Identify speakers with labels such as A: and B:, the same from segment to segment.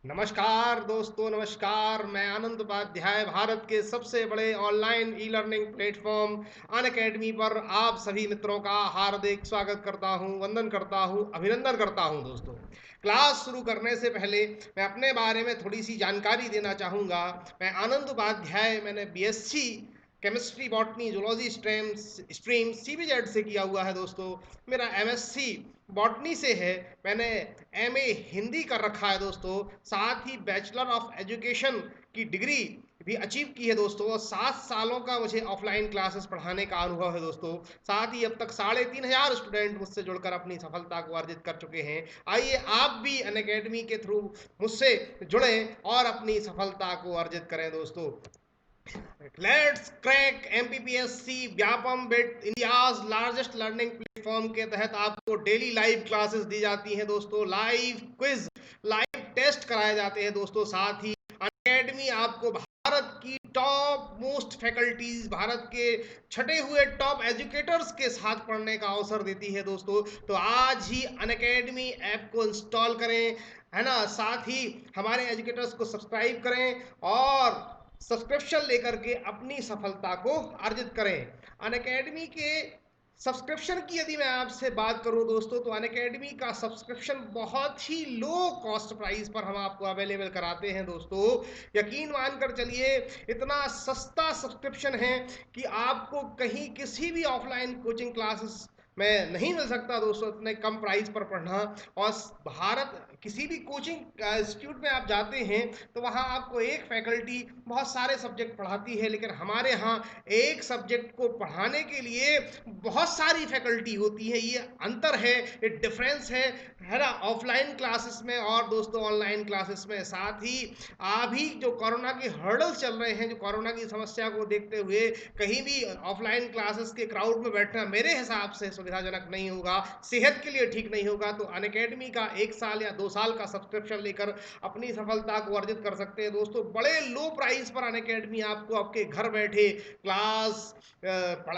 A: नमस्कार दोस्तों, नमस्कार। मैं आनंद उपाध्याय भारत के सबसे बड़े online e learning platform Unacademy पर आप सभी मित्रों का हार्दिक स्वागत करता हूं, वंदन करता हूं, अभिनंदन करता हूं। दोस्तों, क्लास शुरू करने से पहले मैं अपने बारे में थोड़ी सी जानकारी देना चाहूँगा। मैं आनंद उपाध्याय, मैंने BSc chemistry, botany, zoology stream CBZ से किया हुआ है। दोस्तों, मेरा एमएससी बॉटनी से है। मैंने एमए हिंदी कर रखा है। दोस्तों, साथ ही बैचलर ऑफ एजुकेशन की डिग्री भी अचीव की है। दोस्तों, और 7 सालों का मुझे ऑफलाइन क्लासेस पढ़ाने का अनुभव है। दोस्तों, साथ ही अब तक 3,500 स्टूडेंट मुझसे जुड़कर अपनी सफलता को अर्जित कर चुके हैं। आइए आप भी अनअकैडमी के थ्रू मुझसे जुड़ें और अपनी सफलता को अर्जित करें। दोस्तों, let's crack MPPSC Vyapam bit India's largest learning platform के तहत आपको डेली लाइव क्लासेस दी जाती हैं। दोस्तों, लाइव क्विज, लाइव टेस्ट कराए जाते हैं। दोस्तों, साथ ही अकेडमी आपको भारत की टॉप मोस्ट फैकल्टीज, भारत के छटे हुए टॉप एजुकेटर्स के साथ पढ़ने का अवसर देती है। दोस्तों, तो आज ही अनअकैडमी ऐप को इंस्टॉल करें, है ना। साथ ही हमारे एजुकेटर्स को सब्सक्राइब करें और सब्सक्रिप्शन लेकर के अपनी सफलता को अर्जित करें। अनअकैडमी के सब्सक्रिप्शन की यदि मैं आपसे बात करूं दोस्तों, तो अनअकैडमी का सब्सक्रिप्शन बहुत ही लो कॉस्ट प्राइस पर हम आपको अवेलेबल कराते हैं। दोस्तों, यकीन मानकर चलिए, इतना सस्ता सब्सक्रिप्शन है कि आपको कहीं किसी भी ऑफलाइन कोचिंग क्लासेस में नहीं मिल सकता। दोस्तों, इतने कम प्राइस पर पढ़ना। और भारत किसी भी कोचिंग इंस्टीट्यूट में आप जाते हैं तो वहाँ आपको एक फैकल्टी बहुत सारे सब्जेक्ट पढ़ाती है, लेकिन हमारे यहाँ एक सब्जेक्ट को पढ़ाने के लिए बहुत सारी फैकल्टी होती है। ये अंतर है, ये डिफरेंस है ना, ऑफलाइन क्लासेस में और दोस्तों ऑनलाइन क्लासेस में। साथ ही अभी जो कोरोना के हर्डल्स चल रहे हैं, जो कोरोना की समस्या को देखते हुए कहीं भी ऑफलाइन क्लासेस के क्राउड में बैठना मेरे हिसाब से सुविधाजनक नहीं होगा, सेहत के लिए ठीक नहीं होगा। तो अनअकैडमी का 1 साल या 2 साल का सब्सक्रिप्शन लेकर अपनी सफलता को अर्जित कर सकते हैं। दोस्तों, बड़े लो प्राइस पर अनअकैडमी आपको आपके घर बैठे क्लास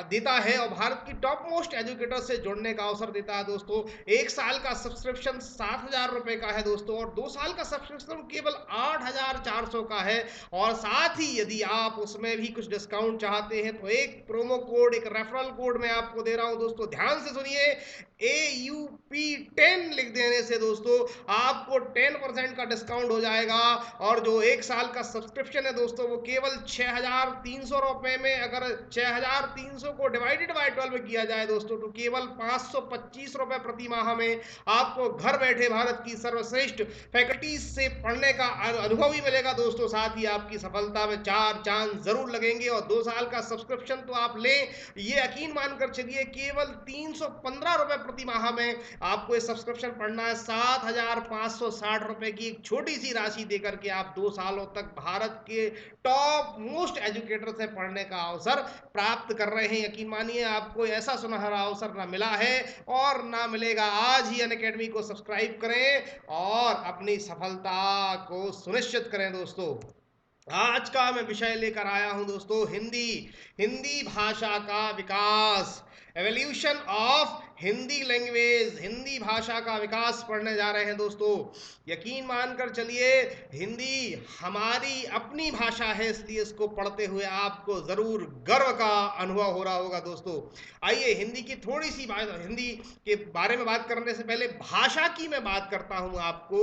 A: देता है और भारत की टॉप मोस्ट एजुकेटर से जुड़ने का अवसर देता है। दोस्तों, 1 साल का सब्सक्रिप्शन 7,000 रुपए का है। दोस्तों, और 2 साल का सब्सक्रिप्शन केवल 8,400 का है। और साथ ही यदि आप उसमें भी कुछ डिस्काउंट चाहते हैं तो एक प्रोमो कोड, एक रेफरल कोड मैं आपको दे रहा हूं। दोस्तों, ध्यान से सुनिए, AUP10 लिख देने से दोस्तों आपको 10% का डिस्काउंट हो जाएगा। और जो 1 साल का सब्सक्रिप्शन है दोस्तों, वो केवल 6,300 रुपए में, अगर 6,300 को डिवाइडेड बाय 12 किया जाए दोस्तों, तो केवल 525 रुपए प्रति माह में आपको घर बैठे भारत की सर्वश्रेष्ठ फैकल्टीज से पढ़ने का अनुभव ही मिलेगा। दोस्तों, साथ ही आपकी सफलता में 4 चांद जरूर लगेंगे। और 2 साल का सब्सक्रिप्शन तो आप लें, ये यकीन मानकर चलिए, केवल 315 रुपए प्रति माह में आपको ये सब्सक्रिप्शन पढ़ना है। 7,560 रुपए की एक छोटी सी राशि देकर के आप 2 सालों तक भारत के टॉप मोस्ट एजुकेटर से पढ़ने का अवसर प्राप्त कर रहे हैं। यकीन मानिए, आपको ऐसा सुनहरा अवसर ना मिला है और ना मिलेगा। आज ही अनअकैडमी को सब्सक्राइब करें और अपनी सफलता को सुनिश्चित करें। दोस्तों, आज का मैं विषय लेकर आया हूं दोस्तों, हिंदी, हिंदी भाषा का विकास, evolution of Hindi language, Hindi भाषा का विकास पढ़ने जा रहे हैं। दोस्तों, यकीन मानकर चलिए, हिंदी हमारी अपनी भाषा है, इसलिए इसको पढ़ते हुए आपको जरूर गर्व का अनुभव हो रहा होगा। दोस्तों, आइए हिंदी की थोड़ी सी बात, हिंदी के बारे में बात करने से पहले भाषा की मैं बात करता हूं आपको।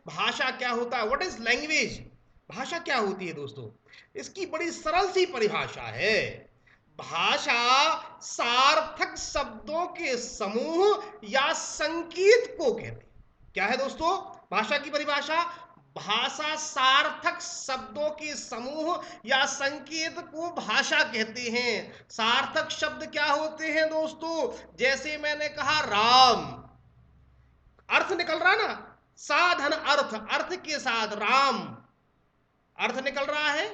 A: भाषा क्या होता है, व्हाट इज लैंग्वेज, भाषा क्या होती है दोस्तों? इसकी बड़ी सरल सी परिभाषा है। भाषा सार्थक शब्दों के समूह या संकेत को कहते हैं। क्या है दोस्तों भाषा की परिभाषा? भाषा सार्थक शब्दों के समूह या संकेत को भाषा कहते हैं। सार्थक शब्द क्या होते हैं दोस्तों? जैसे मैंने कहा राम, अर्थ निकल रहा ना, साधन अर्थ, अर्थ के साथ राम अर्थ निकल रहा है,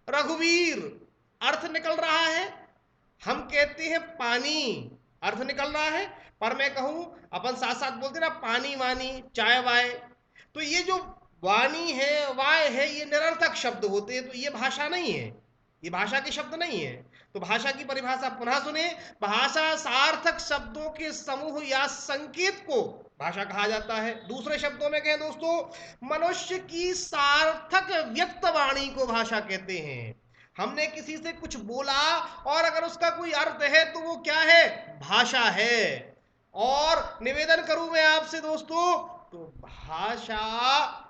A: रघुवीर अर्थ निकल रहा है। हम कहते हैं पानी, अर्थ निकल रहा है। पर मैं कहूं, अपन साथ साथ बोलते ना, पानी वानी, चाय वाय, तो ये जो वाणी है, वाय है, ये निरर्थक शब्द होते हैं, तो ये भाषा नहीं है, ये भाषा के शब्द नहीं है। तो भाषा की परिभाषा पुनः सुने। भाषा सार्थक शब्दों के समूह या संकेत को भाषा कहा जाता है। दूसरे शब्दों में कहें दोस्तों, मनुष्य की सार्थक व्यक्त वाणी को भाषा कहते हैं। हमने किसी से कुछ बोला और अगर उसका कोई अर्थ है तो वो क्या है? भाषा है। और निवेदन करूं मैं आपसे दोस्तों, तो भाषा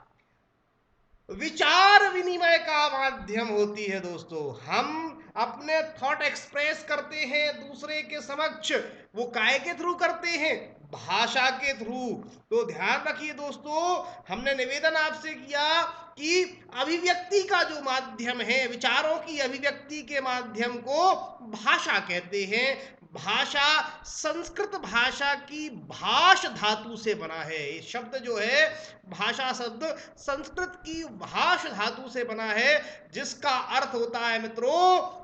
A: विचार विनिमय का माध्यम होती है दोस्तों। हम अपने थॉट एक्सप्रेस करते हैं दूसरे के समक्ष, वो काय के थ्रू करते हैं? भाषा के थ्रू। तो ध्यान रखिए दोस्तों, हमने निवेदन आपसे किया कि अभिव्यक्ति का जो माध्यम है, विचारों की अभिव्यक्ति के माध्यम को भाषा कहते हैं। भाषा संस्कृत भाषा की भाष धातु से बना है। ये शब्द जो है भाषा शब्द संस्कृत की भाष धातु से बना है, जिसका अर्थ होता है मित्रों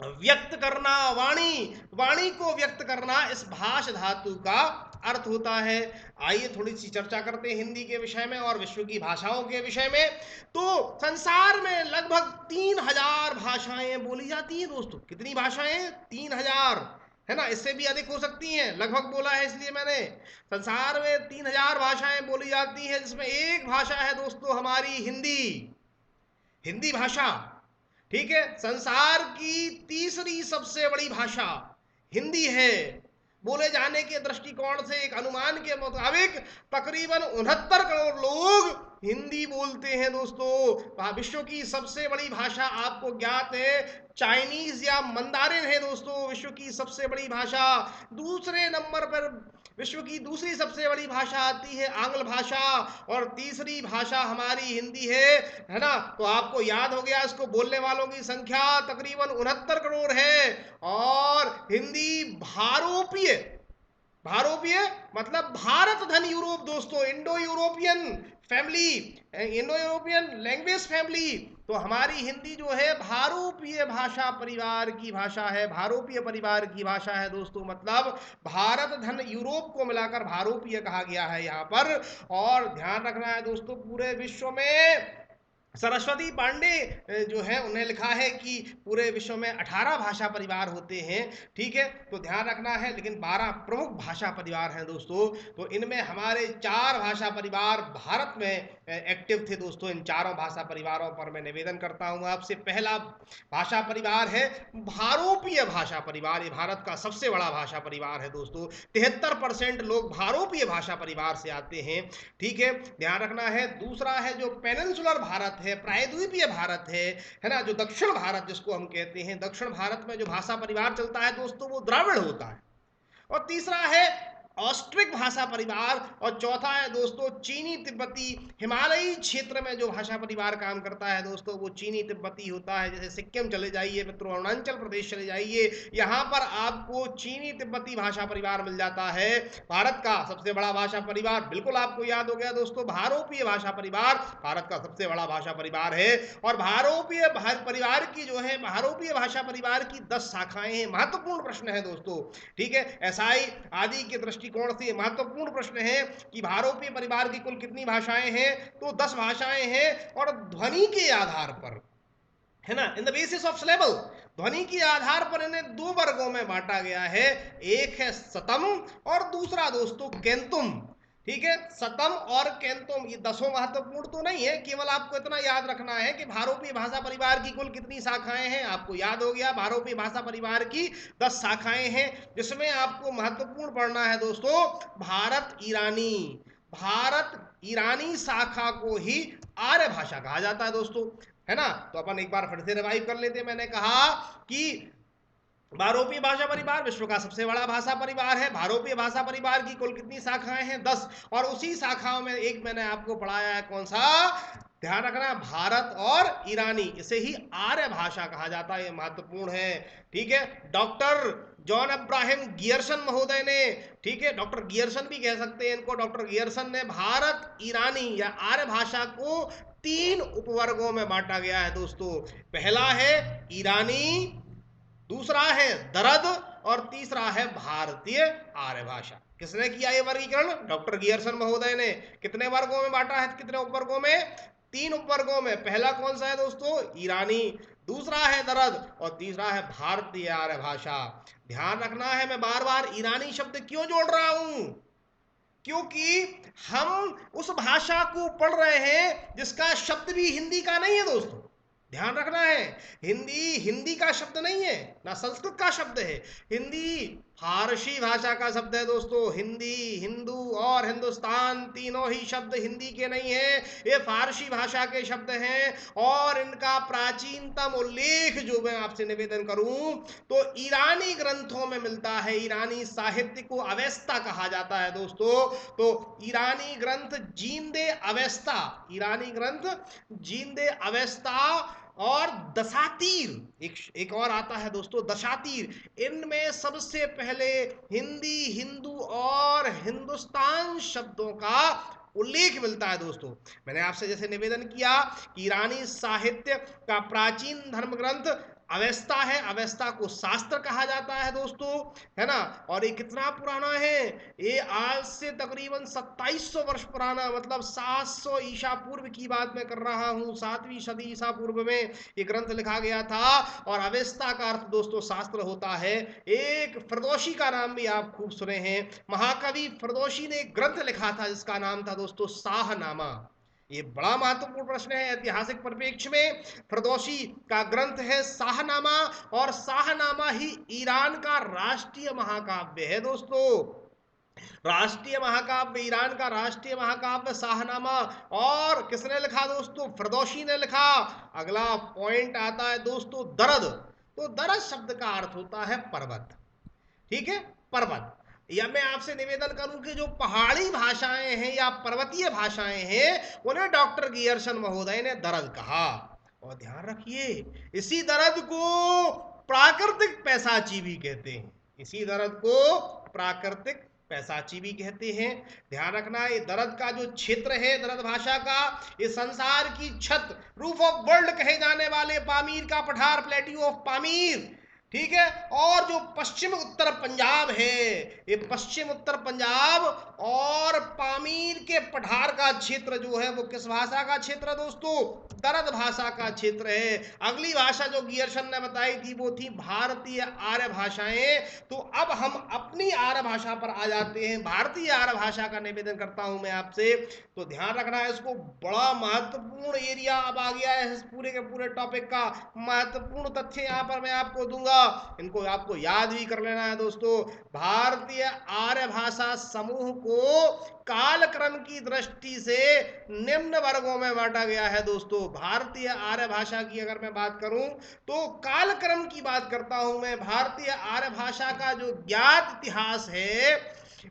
A: व्यक्त करना, वाणी। वाणी को व्यक्त करना इस भाष धातु का अर्थ होता है। आइए थोड़ी सी चर्चा करते हैं हिंदी के विषय में और विश्व की भाषाओं के विषय में। तो संसार में लगभग 3000 भाषाएं बोली जाती हैं दोस्तों। कितनी भाषाएं? 3000, है ना? इससे भी अधिक हो सकती हैं, लगभग बोला है इसलिए मैंने। संसार में 3000 भाषाएं बोली जाती हैं, जिसमें एक भाषा है दोस्तों हमारी हिंदी। हिंदी भाषा, ठीक है, संसार की तीसरी सबसे बड़ी भाषा हिंदी है। बोले जाने के दृष्टिकोण से एक अनुमान के मुताबिक तकरीबन 69 करोड़ लोग हिंदी बोलते हैं दोस्तों। विश्व की सबसे बड़ी भाषा आपको ज्ञात है चाइनीज या मंदारिन है दोस्तों, विश्व की सबसे बड़ी भाषा। दूसरे नंबर पर विश्व की दूसरी सबसे बड़ी भाषा आती है आंग्ल भाषा, और तीसरी भाषा हमारी हिंदी है ना? तो आपको याद हो गया, इसको बोलने वालों की संख्या तकरीबन 69 करोड़ है। और हिंदी भारोपीय, भारोपीय मतलब भारत धन यूरोप दोस्तों, Indo European family, Indo European language family. तो हमारी हिंदी जो है भारोपीय भाषा परिवार की भाषा है, भारोपीय परिवार की भाषा है दोस्तों। मतलब भारत धन यूरोप को मिलाकर भारोपीय कहा गया है यहाँ पर। और ध्यान रखना है दोस्तों, पूरे विश्व में सरस्वती पांडे जो है उन्हें लिखा है कि पूरे विश्व में 18 भाषा परिवार होते हैं, ठीक है, तो ध्यान रखना है। लेकिन 12 प्रमुख भाषा परिवार हैं दोस्तों। तो इनमें हमारे 4 भाषा परिवार भारत में एक्टिव थे दोस्तों। इन चारों भाषा परिवारों पर मैं निवेदन करता हूं आपसे। पहला भाषा परिवार है भारोपीय भाषा परिवार। ये भारत का सबसे बड़ा भाषा परिवार है दोस्तों। 73% लोग भारोपीय भाषा परिवार से आते हैं, ठीक है, ध्यान रखना है। दूसरा है जो पेनिनसुलर भारत है, प्रायद्वीपीय भारत है ना, जो दक्षिण भारत जिसको हम कहते हैं, दक्षिण भारत में जो भाषा परिवार चलता है दोस्तों वो द्राविड़ होता है। और तीसरा है ऑस्ट्रिक भाषा परिवार, और चौथा है दोस्तों चीनी तिब्बती। हिमालयी क्षेत्र में जो भाषा परिवार काम करता है दोस्तों वो चीनी तिब्बती होता है। जैसे सिक्किम चले जाइए मित्रों, अरुणाचल प्रदेश चले जाइए, यहाँ पर आपको चीनी तिब्बती भाषा परिवार मिल जाता है। भारत का सबसे बड़ा भाषा परिवार बिल्कुल आपको याद हो गया दोस्तों, भारोपीय भाषा परिवार भारत का सबसे बड़ा भाषा परिवार है। और भारोपीय परिवार की जो है, भारोपीय भाषा परिवार की 10 शाखाएं हैं। महत्वपूर्ण प्रश्न है दोस्तों, ठीक है, एसआई आदि के दृष्टिकोण से महत्वपूर्ण प्रश्न है कि भारोपीय परिवार की कुल कितनी भाषाएं हैं? तो 10 भाषाएं हैं। और ध्वनि के आधार पर, है ना, in the basis of syllable, ध्वनि के आधार पर इन्हें 2 वर्गों में बांटा गया है। एक है सतम और दूसरा दोस्तों केंतुम, ठीक है। सतम और केंतुम ये 10 महत्वपूर्ण तो नहीं है, केवल आपको इतना याद रखना है कि भारोपीय भाषा परिवार की कुल कितनी शाखाएं हैं। आपको याद हो गया, भारोपीय भाषा परिवार की 10 शाखाएं हैं, जिसमें आपको महत्वपूर्ण पढ़ना है दोस्तों भारत ईरानी। भारत ईरानी शाखा को ही आर्य भाषा कहा जाता है दोस्तों, है ना। तो अपन एक बार फिर से रिवाइव कर लेते हैं। मैंने कहा कि भारोपीय भाषा परिवार विश्व का सबसे बड़ा भाषा परिवार है। भारोपीय भाषा परिवार की कुल कितनी शाखाएं हैं? 10। और उसी शाखाओं में एक मैंने आपको पढ़ाया है, कौन सा? ध्यान रखना, भारत और ईरानी, इसे ही आर्य भाषा कहा जाता है। ये महत्वपूर्ण है, ठीक है। डॉक्टर जॉन अब्राहम गियर्सन महोदय ने, ठीक है, डॉक्टर गियर्सन भी कह सकते हैं इनको, डॉक्टर गियर्सन ने भारत ईरानी या आर्य भाषा को 3 उपवर्गों में बांटा गया है दोस्तों। पहला है ईरानी, दूसरा है दरद, और तीसरा है भारतीय आर्य भाषा। किसने किया ये वर्गीकरण? डॉक्टर गियर्सन महोदय ने। कितने वर्गों में बांटा है? कितने उपवर्गों में? 3 उपवर्गों में। पहला कौन सा है दोस्तों? ईरानी, दूसरा है दरद और तीसरा है भारतीय आर्य भाषा। ध्यान रखना है, मैं बार बार ईरानी शब्द क्यों जोड़ रहा हूं, क्योंकि हम उस भाषा को पढ़ रहे हैं जिसका शब्द भी हिंदी का नहीं है दोस्तों। ध्यान रखना है, हिंदी हिंदी का शब्द नहीं है, ना संस्कृत का शब्द है। हिंदी फारसी भाषा का शब्द है दोस्तों। हिंदी, हिंदू और हिंदुस्तान तीनों ही शब्द हिंदी के नहीं है, ये फारसी भाषा के शब्द हैं। और इनका प्राचीनतम उल्लेख जो मैं आपसे निवेदन करूं तो ईरानी ग्रंथों में मिलता है। ईरानी साहित्य को अवेस्ता कहा जाता है दोस्तों। तो ईरानी ग्रंथ जींदे अवेस्ता, ईरानी ग्रंथ जींदे अवेस्ता और दशातीर, एक और आता है दोस्तों दशातीर। इनमें सबसे पहले हिंदी, हिंदू और हिंदुस्तान शब्दों का उल्लेख मिलता है दोस्तों। मैंने आपसे जैसे निवेदन किया कि ईरानी साहित्य का प्राचीन धर्म ग्रंथ अवेस्ता है। अवेस्ता को शास्त्र कहा जाता है दोस्तों, है ना। और ये कितना पुराना है, ये आज से तकरीबन 2700 वर्ष पुराना, मतलब 700 ईसा पूर्व की बात मैं कर रहा हूँ। 7वीं सदी ईसा पूर्व में ये ग्रंथ लिखा गया था। और अवेस्ता का अर्थ दोस्तों शास्त्र होता है। एक फरदोशी का नाम भी आप खूब सुने हैं, महाकवि फरदोशी ने एक ग्रंथ लिखा था जिसका नाम था दोस्तों शाहनामा। ये बड़ा महत्वपूर्ण प्रश्न है ऐतिहासिक परिप्रेक्ष्य में। फरदौसी का ग्रंथ है शाहनामा, और शाहनामा ही ईरान का राष्ट्रीय महाकाव्य है दोस्तों। राष्ट्रीय महाकाव्य, ईरान का राष्ट्रीय महाकाव्य शाहनामा। और किसने लिखा दोस्तों, फरदौसी ने लिखा। अगला पॉइंट आता है दोस्तों दरद। तो दरद शब्द का अर्थ होता है पर्वत, ठीक है, पर्वत। या मैं आपसे निवेदन करूं कि जो पहाड़ी भाषाएं हैं या पर्वतीय भाषाएं हैं उन्हें डॉक्टर गियर्सन महोदय ने दरद कहा। और ध्यान रखिए, इसी दरद को प्राकृतिक पैसाची भी कहते हैं। इसी दरद को प्राकृतिक पैसाची भी कहते हैं। ध्यान रखना, ये दरद का जो क्षेत्र है, दरद भाषा का, ये संसार की छत, रूफ ऑफ वर्ल्ड कहे जाने वाले पामीर का पठार, प्लेट्यू ऑफ पामीर, ठीक है। और जो पश्चिम उत्तर पंजाब है, ये पश्चिम उत्तर पंजाब और पामीर के पठार का क्षेत्र जो है वो किस भाषा का क्षेत्र है दोस्तों, दरद भाषा का क्षेत्र है। अगली भाषा जो गियर्सन ने बताई थी वो थी भारतीय आर्य भाषाएं। तो अब हम अपनी आर्य भाषा पर आ जाते हैं। भारतीय आर्य भाषा का निवेदन करता हूं मैं आपसे, तो ध्यान रखना है, इसको बड़ा महत्वपूर्ण एरिया अब आ गया है इस पूरे के पूरे टॉपिक का। महत्वपूर्ण तथ्य यहां पर मैं आपको दूंगा, इनको आपको याद भी कर लेना है दोस्तों। भारतीय आर्य भाषा समूह को कालक्रम की दृष्टि से निम्न वर्गों में बांटा गया है दोस्तों। भारतीय आर्य भाषा की अगर मैं बात करूं तो कालक्रम की बात करता हूं मैं। भारतीय आर्य भाषा का जो ज्ञात इतिहास है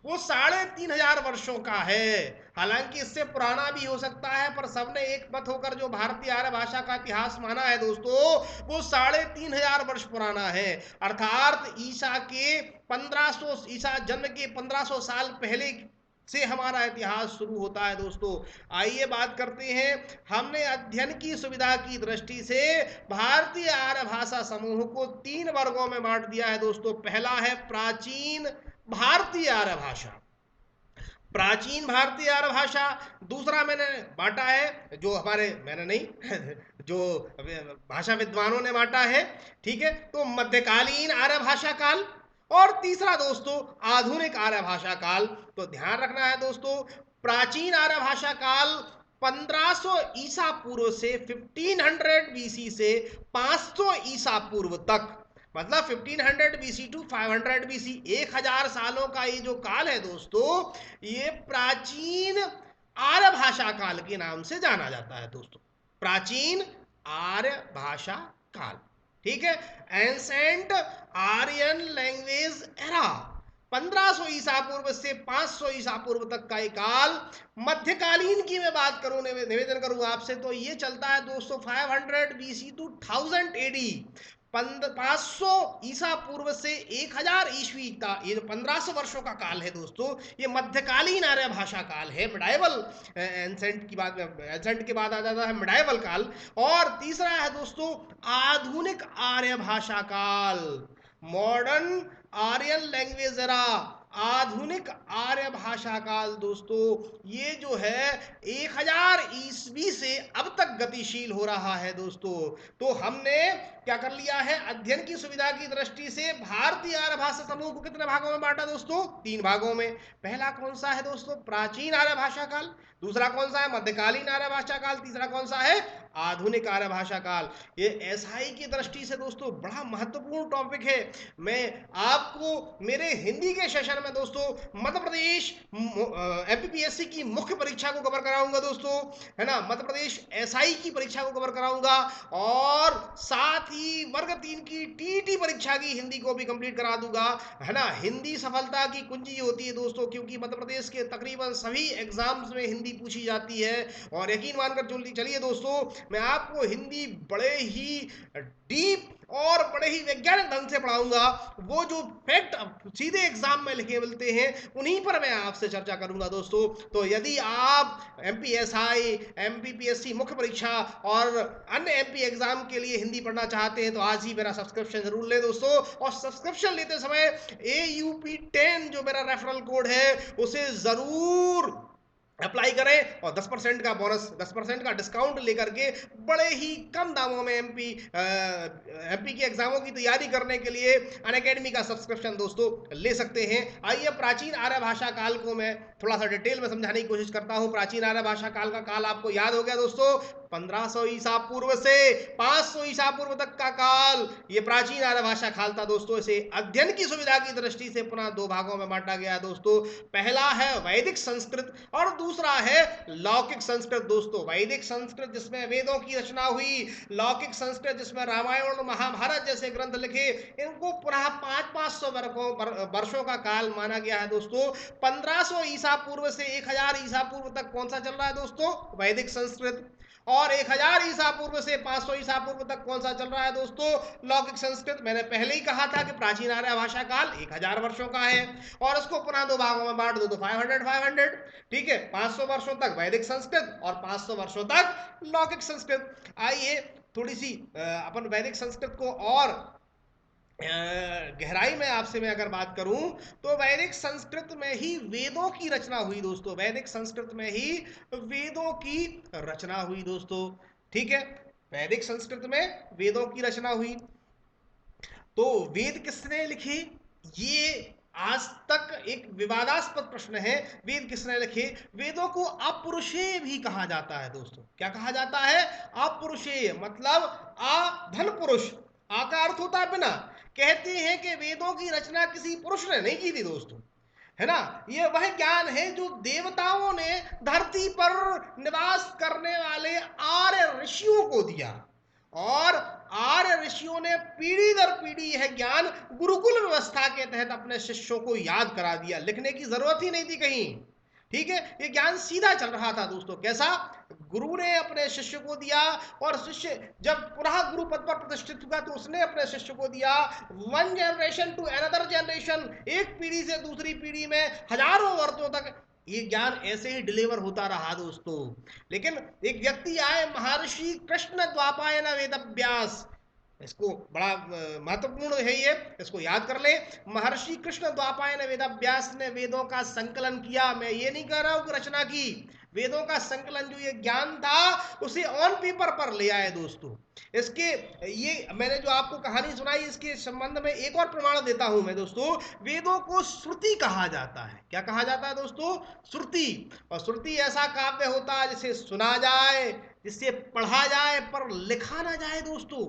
A: वो 3500 वर्षों का है। हालांकि इससे पुराना भी हो सकता है, पर सबने एक मत होकर जो भारतीय आर्य भाषा का इतिहास माना है दोस्तों वो 3500 वर्ष पुराना है। अर्थात ईसा के 1500, ईसा जन्म के 1500 साल पहले से हमारा इतिहास शुरू होता है दोस्तों। आइए बात करते हैं, हमने अध्ययन की सुविधा की दृष्टि से भारतीय आर्य भाषा समूह को 3 वर्गों में बांट दिया है दोस्तों। पहला है प्राचीन भारतीय आर्य भाषा, प्राचीन भारतीय आर्य भाषा। दूसरा मैंने बांटा है, जो हमारे, मैंने नहीं जो भाषा विद्वानों ने बांटा है, ठीक है, तो मध्यकालीन आर्य भाषा काल। और तीसरा दोस्तों आधुनिक आर्य भाषा काल। तो ध्यान रखना है दोस्तों, प्राचीन आर्य भाषा काल 1500 ईसा पूर्व से 1500 बीसी से 500 ईसा पूर्व तक, मतलब 1500 बीसी टू 500 बीसी, 1000 सालों का ये जो काल है दोस्तों, ये प्राचीन आर्य भाषा काल के नाम से जाना जाता है दोस्तों। प्राचीन आर्य भाषा काल, ठीक है। एंसेंट आर्यन लैंग्वेज एरा, 1500 ईसा पूर्व से 500 ईसा पूर्व तक का एक काल। मध्यकालीन की मैं बात करूं, निवेदन करूं आपसे, तो ये चलता है दोस्तों 500 बीसी टू 1000 एडी, 500 ईसा पूर्व से 1000 ईस्वी का ये जो 1500 वर्षों का काल है दोस्तों, ये मध्यकालीन आर्य भाषा काल है। मिडाइवल एंसेंट की बात, एंसेंट के बाद आ जाता है मिडाइवल काल। और तीसरा है दोस्तों आधुनिक आर्य भाषा काल, मॉडर्न आर्यन लैंग्वेज एरा। आधुनिक आर्य भाषा काल दोस्तों, ये जो है 1000 ईस्वी से अब तक गतिशील हो रहा है दोस्तों। तो हमने क्या कर लिया है, अध्ययन की सुविधा की दृष्टि से भारतीय आर्य भाषा समूह को कितने भागों में बांटा दोस्तों? 3 भागों में। पहला कौन सा है दोस्तों? प्राचीन आर्य भाषा काल। दूसरा कौन सा है? मध्यकालीन आर्य भाषा काल। तीसरा कौन सा है? आधुनिक आर्य भाषा काल। ये एसआई की दृष्टि से दोस्तों बड़ा महत्वपूर्ण टॉपिक है। मैं आपको मेरे हिंदी के सेशन में दोस्तों मध्य प्रदेश एमपीपीएससी की मुख्य परीक्षा को कवर कराऊंगा दोस्तों, है ना। मध्य प्रदेश एसआई की परीक्षा को कवर कराऊंगा और साथ ही वर्ग 3 की टीटी परीक्षा की हिंदी को भी कंप्लीट करा दूंगा, है ना। हिंदी सफलता की कुंजी होती है दोस्तों, क्योंकि मध्य प्रदेश के तकरीबन सभी एग्जाम्स में हिंदी पूछी जाती है। और यकीन मानकर चलिए दोस्तों, मैं आपको हिंदी बड़े ही डीप और बड़े ही वैज्ञानिक ढंग से पढ़ाऊंगा। वो जो फैक्ट सीधे एग्जाम में लिखे मिलते हैं उन्हीं पर मैं आपसे चर्चा करूंगा दोस्तों। तो यदि आप एमपीएसआई, एमपीपीएससी मुख्य परीक्षा और अन्य एमपी एग्जाम के लिए हिंदी पढ़ना चाहते हैं तो आज ही मेरा सब्सक्रिप्शन जरूर ले दोस्तों। और सब्सक्रिप्शन लेते समय AUP10 जो मेरा रेफरल कोड है उसे जरूर अप्लाई करें और 10% का बोनस, 10% का डिस्काउंट लेकर के बड़े ही कम दामों में एमपी की एग्जामों की तैयारी करने के लिए अनअकैडमी का सब्सक्रिप्शन दोस्तों ले सकते हैं। आइए प्राचीन आर्य भाषा काल को मैं थोड़ा सा डिटेल में समझाने की कोशिश करता हूं। प्राचीन आर्य भाषा काल का काल आपको याद हो गया दोस्तों, 1500 ईसा पूर्व से 500 ईसा पूर्व तक का काल ये प्राचीन आर्य भाषा काल था दोस्तों। इसे अध्ययन की सुविधा की दृष्टि से पुनः 2 भागों में बांटा गया दोस्तों। पहला है वैदिक संस्कृत और दूसरा है लौकिक संस्कृत दोस्तों। वैदिक संस्कृत जिसमें वेदों की रचना हुई, लौकिक संस्कृत जिसमें रामायण और महाभारत जैसे ग्रंथ लिखे, इनको पुनः 500 वर्षों का काल माना गया है दोस्तों। 1500 ईसा पूर्व से 1000 ईसा पूर्व तक कौन सा चल रहा है दोस्तों? वैदिक संस्कृत। और 1000 ईसा पूर्व से 500 ईसा पूर्व तक कौन सा चल रहा है दोस्तों? लौकिक संस्कृत। मैंने पहले ही कहा था कि प्राचीन आर्य भाषा काल 1000 वर्षों का है और इसको पुनः 2 भागों में बांट दो तो 500 ठीक है। 500 वर्षों तक वैदिक संस्कृत और 500 वर्षों तक लौकिक संस्कृत। आइए थोड़ी सी अपन वैदिक संस्कृत को और गहराई में आपसे मैं अगर बात करूं तो वैदिक संस्कृत में ही वेदों की रचना हुई दोस्तों। वैदिक संस्कृत में ही वेदों की रचना हुई दोस्तों, ठीक है। वैदिक संस्कृत में वेदों की रचना हुई। तो वेद किसने लिखे, ये आज तक एक विवादास्पद प्रश्न है। वेद किसने लिखे? वेदों को अपरुषेय भी कहा जाता है दोस्तों। क्या कहा जाता है? अपरुषेय, मतलब अधन पुरुष। आ का अर्थ होता है बिना। कहते हैं कि वेदों की रचना किसी पुरुष ने नहीं की थी दोस्तों, है ना। ये वह ज्ञान है जो देवताओं ने धरती पर निवास करने वाले आर्य ऋषियों को दिया और आर्य ऋषियों ने पीढ़ी दर पीढ़ी यह ज्ञान गुरुकुल व्यवस्था के तहत अपने शिष्यों को याद करा दिया। लिखने की जरूरत ही नहीं थी कहीं, ठीक है। ये ज्ञान सीधा चल रहा था दोस्तों। कैसा? गुरु ने अपने शिष्य को दिया और शिष्य जब पुनः गुरु पद पर प्रतिष्ठित हुआ तो उसने अपने शिष्य को दिया। One generation to another generation, एक पीढ़ी से दूसरी पीढ़ी में हजारों वर्षों तक ये ज्ञान ऐसे ही डिलीवर होता रहा दोस्तों। लेकिन एक व्यक्ति आए, महर्षि कृष्ण द्वापायन वेदव्यास, इसको बड़ा महत्वपूर्ण है ये, इसको याद कर ले। महर्षि कृष्ण द्वापायन वेदव्यास ने वेदों का संकलन किया। मैं ये नहीं कह रहा हूं कि रचना की, वेदों का संकलन, जो ये ज्ञान था उसे ऑन पेपर पर ले आए दोस्तों। इसके ये मैंने जो आपको कहानी सुनाई, इसके संबंध में एक और प्रमाण देता हूं मैं दोस्तों। वेदों को श्रुति कहा जाता है। क्या कहा जाता है दोस्तों? श्रुति। और श्रुति ऐसा काव्य होता है जिसे सुना जाए, जिसे पढ़ा जाए पर लिखा ना जाए दोस्तों,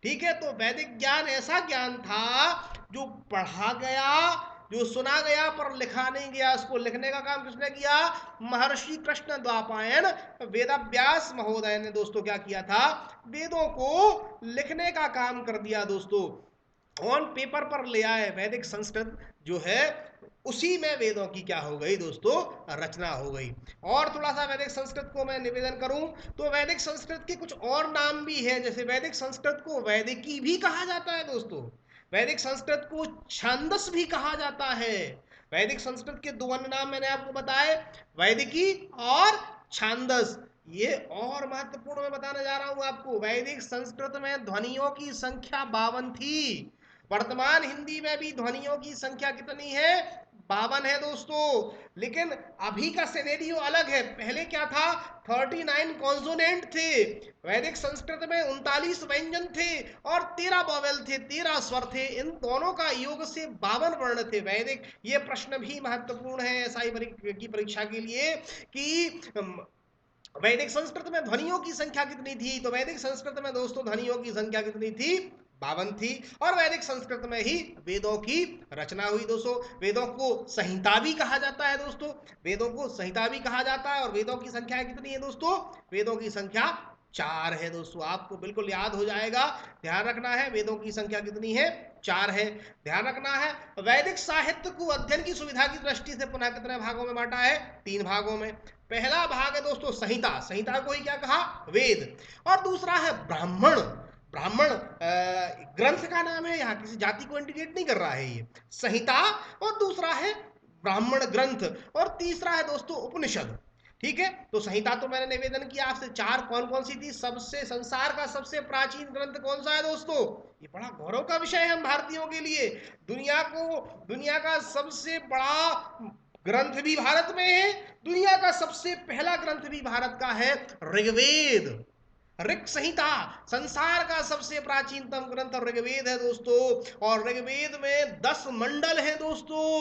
A: ठीक है। तो वैदिक ज्ञान ऐसा ज्ञान था जो पढ़ा गया, जो सुना गया पर लिखा नहीं गया। उसको लिखने का काम किसने किया? महर्षि कृष्ण द्वापायन वेदव्यास महोदय ने दोस्तों क्या किया था? वेदों को लिखने का काम कर दिया दोस्तों, ऑन पेपर पर ले आए। वैदिक संस्कृत जो है उसी में वेदों की क्या हो गई दोस्तों? रचना हो गई। और थोड़ा सा वैदिक संस्कृत को मैं निवेदन करूं तो वैदिक संस्कृत के कुछ और नाम भी है। जैसे वैदिक संस्कृत को वैदिकी भी कहा जाता है दोस्तों। वैदिक संस्कृत को छंदस भी कहा जाता है। वैदिक संस्कृत के 2 अन्य नाम मैंने आपको बताए, वैदिकी और छांदस। ये और महत्वपूर्ण मैं बताने जा रहा हूं आपको। वैदिक संस्कृत में ध्वनियों की संख्या 52 थी। वर्तमान हिंदी में भी ध्वनियों की संख्या कितनी है? 52 है दोस्तों। लेकिन अभी का सिनेरियो अलग है। पहले क्या था, 39 कॉन्सोनेंट थे। वैदिक संस्कृत में 39 व्यंजन थे और 13 वॉवेल थे, 13 स्वर थे। इन दोनों का योग से 52 वर्ण थे वैदिक। ये प्रश्न भी महत्वपूर्ण है एसआई की परीक्षा के लिए कि वैदिक संस्कृत में ध्वनियों की संख्या कितनी थी। तो वैदिक संस्कृत में दोस्तों ध्वनियों की संख्या कितनी थी, 52 थी। और वैदिक संस्कृत में ही वेदों की रचना हुई दोस्तों। वेदों को संहिता भी कहा जाता है दोस्तों, वेदों को संहिता भी कहा जाता है। और वेदों की संख्या कितनी है दोस्तों, वेदों की संख्या 4 है दोस्तों। आपको बिल्कुल याद हो जाएगा, ध्यान रखना है वेदों की संख्या कितनी है, 4 है। ध्यान रखना है वैदिक साहित्य को अध्ययन की सुविधा की दृष्टि से पुनः कितने भागों में बांटा है, 3 भागों में। पहला भाग है दोस्तों संहिता, संहिता को ही क्या कहा, वेद। और दूसरा है ब्राह्मण। ब्राह्मण ग्रंथ का नाम है, यहाँ किसी जाति को इंडिकेट नहीं कर रहा है ये, संहिता। और दूसरा है ब्राह्मण ग्रंथ। और तीसरा है दोस्तों उपनिषद। ठीक है, तो संहिता तो मैंने निवेदन किया आपसे, 4 कौन कौन सी थी। सबसे संसार का सबसे प्राचीन ग्रंथ कौन सा है दोस्तों, ये बड़ा गौरव का विषय है हम भारतीयों के लिए। दुनिया का सबसे बड़ा ग्रंथ भी भारत में है, दुनिया का सबसे पहला ग्रंथ भी भारत का है, ऋग्वेद। ऋग संहिता संसार का सबसे प्राचीनतम ग्रंथ ऋग्वेद है दोस्तों। और ऋग्वेद में 10 मंडल हैं दोस्तों,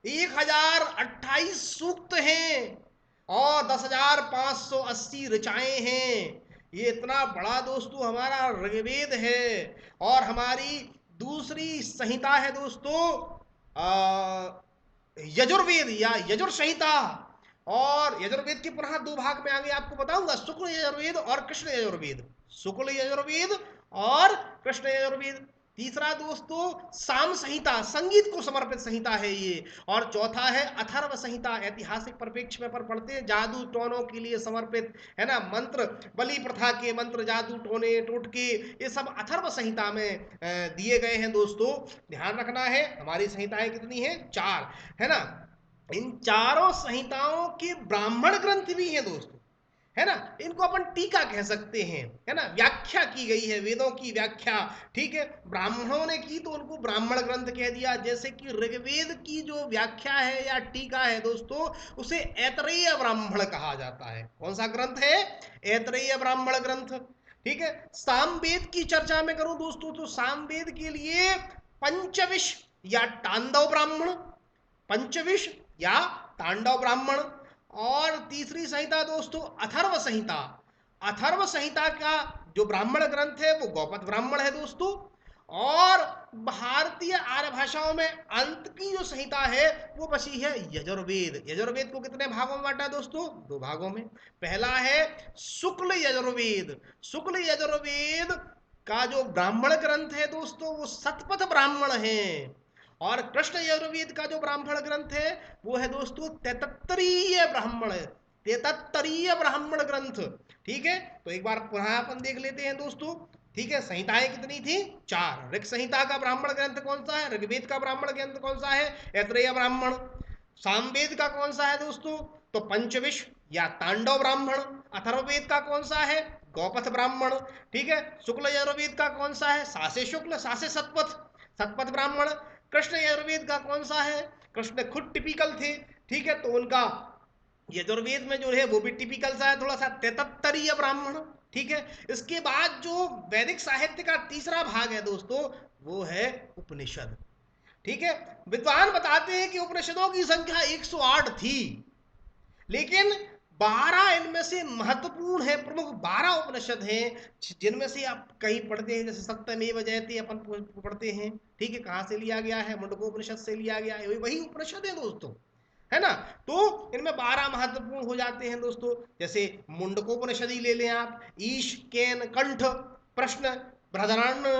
A: 1028 सूक्त हैं और 10,580 ऋचाएं हैं। ये इतना बड़ा दोस्तों हमारा ऋग्वेद है। और हमारी दूसरी संहिता है दोस्तों यजुर्वेद या यजुर संहिता। और यजुर्वेद के पुनः 2 भाग में आगे आपको बताऊंगा, शुक्ल यजुर्वेद और कृष्ण यजुर्वेद। शुक्ल यजुर्वेद और कृष्ण यजुर्वेद। तीसरा दोस्तों साम संहिता, संगीत को समर्पित संहिता है ये। और चौथा है अथर्व संहिता, ऐतिहासिक परिप्रेक्ष्य में पर पढ़ते हैं, जादू टोनों के लिए समर्पित है ना, मंत्र, बलि प्रथा के मंत्र, जादू टोने टोटके, ये सब अथर्व संहिता में दिए गए हैं दोस्तों। ध्यान रखना है हमारी संहिताएं कितनी है, 4 है ना। इन चारों संहिताओं के ब्राह्मण ग्रंथ भी हैं दोस्तों, है ना। इनको अपन टीका कह सकते हैं, है ना, व्याख्या की गई है, वेदों की व्याख्या। ठीक है, ब्राह्मणों ने की तो उनको ब्राह्मण ग्रंथ कह दिया। जैसे कि ऋग्वेद की जो व्याख्या है या टीका है दोस्तों, उसे ऐतरेय ब्राह्मण कहा जाता है। कौन सा ग्रंथ है, ऐतरेय ब्राह्मण ग्रंथ। ठीक है, सामवेद की चर्चा में करूं दोस्तों, तो सामवेद के लिए पंचविश या तांडव ब्राह्मण, पंचविश या तांडव ब्राह्मण। और तीसरी संहिता दोस्तों अथर्व संहिता। अथर्व संहिता का जो ब्राह्मण ग्रंथ है वो गौपद ब्राह्मण है दोस्तों। और भारतीय आर्य भाषाओं में अंत की जो संहिता है वो बची है यजुर्वेद। यजुर्वेद को कितने भागों में बांटा दोस्तों, 2 भागों में। पहला है शुक्ल यजुर्वेद। शुक्ल यजुर्वेद का जो ब्राह्मण ग्रंथ है दोस्तों वो शतपथ ब्राह्मण है। और कृष्ण यजुर्वेद का जो ब्राह्मण ग्रंथ है वो है दोस्तों तेतत्तरीय ब्राह्मण, तेतत्तरीय ब्राह्मण ग्रंथ। ठीक है, तो एक बार पुनः अपन देख लेते हैं दोस्तों। ठीक है, संहिताएं कितनी थी, 4। ऋग संहिता का ब्राह्मण ग्रंथ कौन सा है, ऋग्वेद का ब्राह्मण ग्रंथ कौन सा है, ऐतरेय ब्राह्मण। सामवेद का कौन सा है दोस्तों, तो पंचविश या तांडव ब्राह्मण। अथर्ववेद का कौन सा है, गौपथ ब्राह्मण। ठीक है, शुक्ल यजुर्वेद का कौन सा है, सासे शुक्ल सासे सतपथ, सतपथ ब्राह्मण। कृष्ण यजुर्वेद का कौन सा है, कृष्ण खुद टिपिकल थे। ठीक है, तो उनका यजुर्वेद में जो है वो भी टिपिकल सा है, थोड़ा सा तेतत्तरीय ब्राह्मण। ठीक है, इसके बाद जो वैदिक साहित्य का तीसरा भाग है दोस्तों वो है उपनिषद। ठीक है, विद्वान बताते हैं कि उपनिषदों की संख्या 108 थी, लेकिन 12 इनमें से महत्वपूर्ण है, प्रमुख 12 उपनिषद हैं जिनमें से आप कहीं पढ़ते हैं, जैसे सप्तमेव जयते अपन पढ़ते हैं। ठीक है, कहाँ से लिया गया है, मुंडकोपनिषद से लिया गया है, वही उपनिषद है दोस्तों, है ना। तो इनमें 12 महत्वपूर्ण हो जाते हैं दोस्तों। जैसे मुंडकोपनिषद ही ले लें आप, ईश, केन, कंठ, प्रश्न, बृहदारण्य,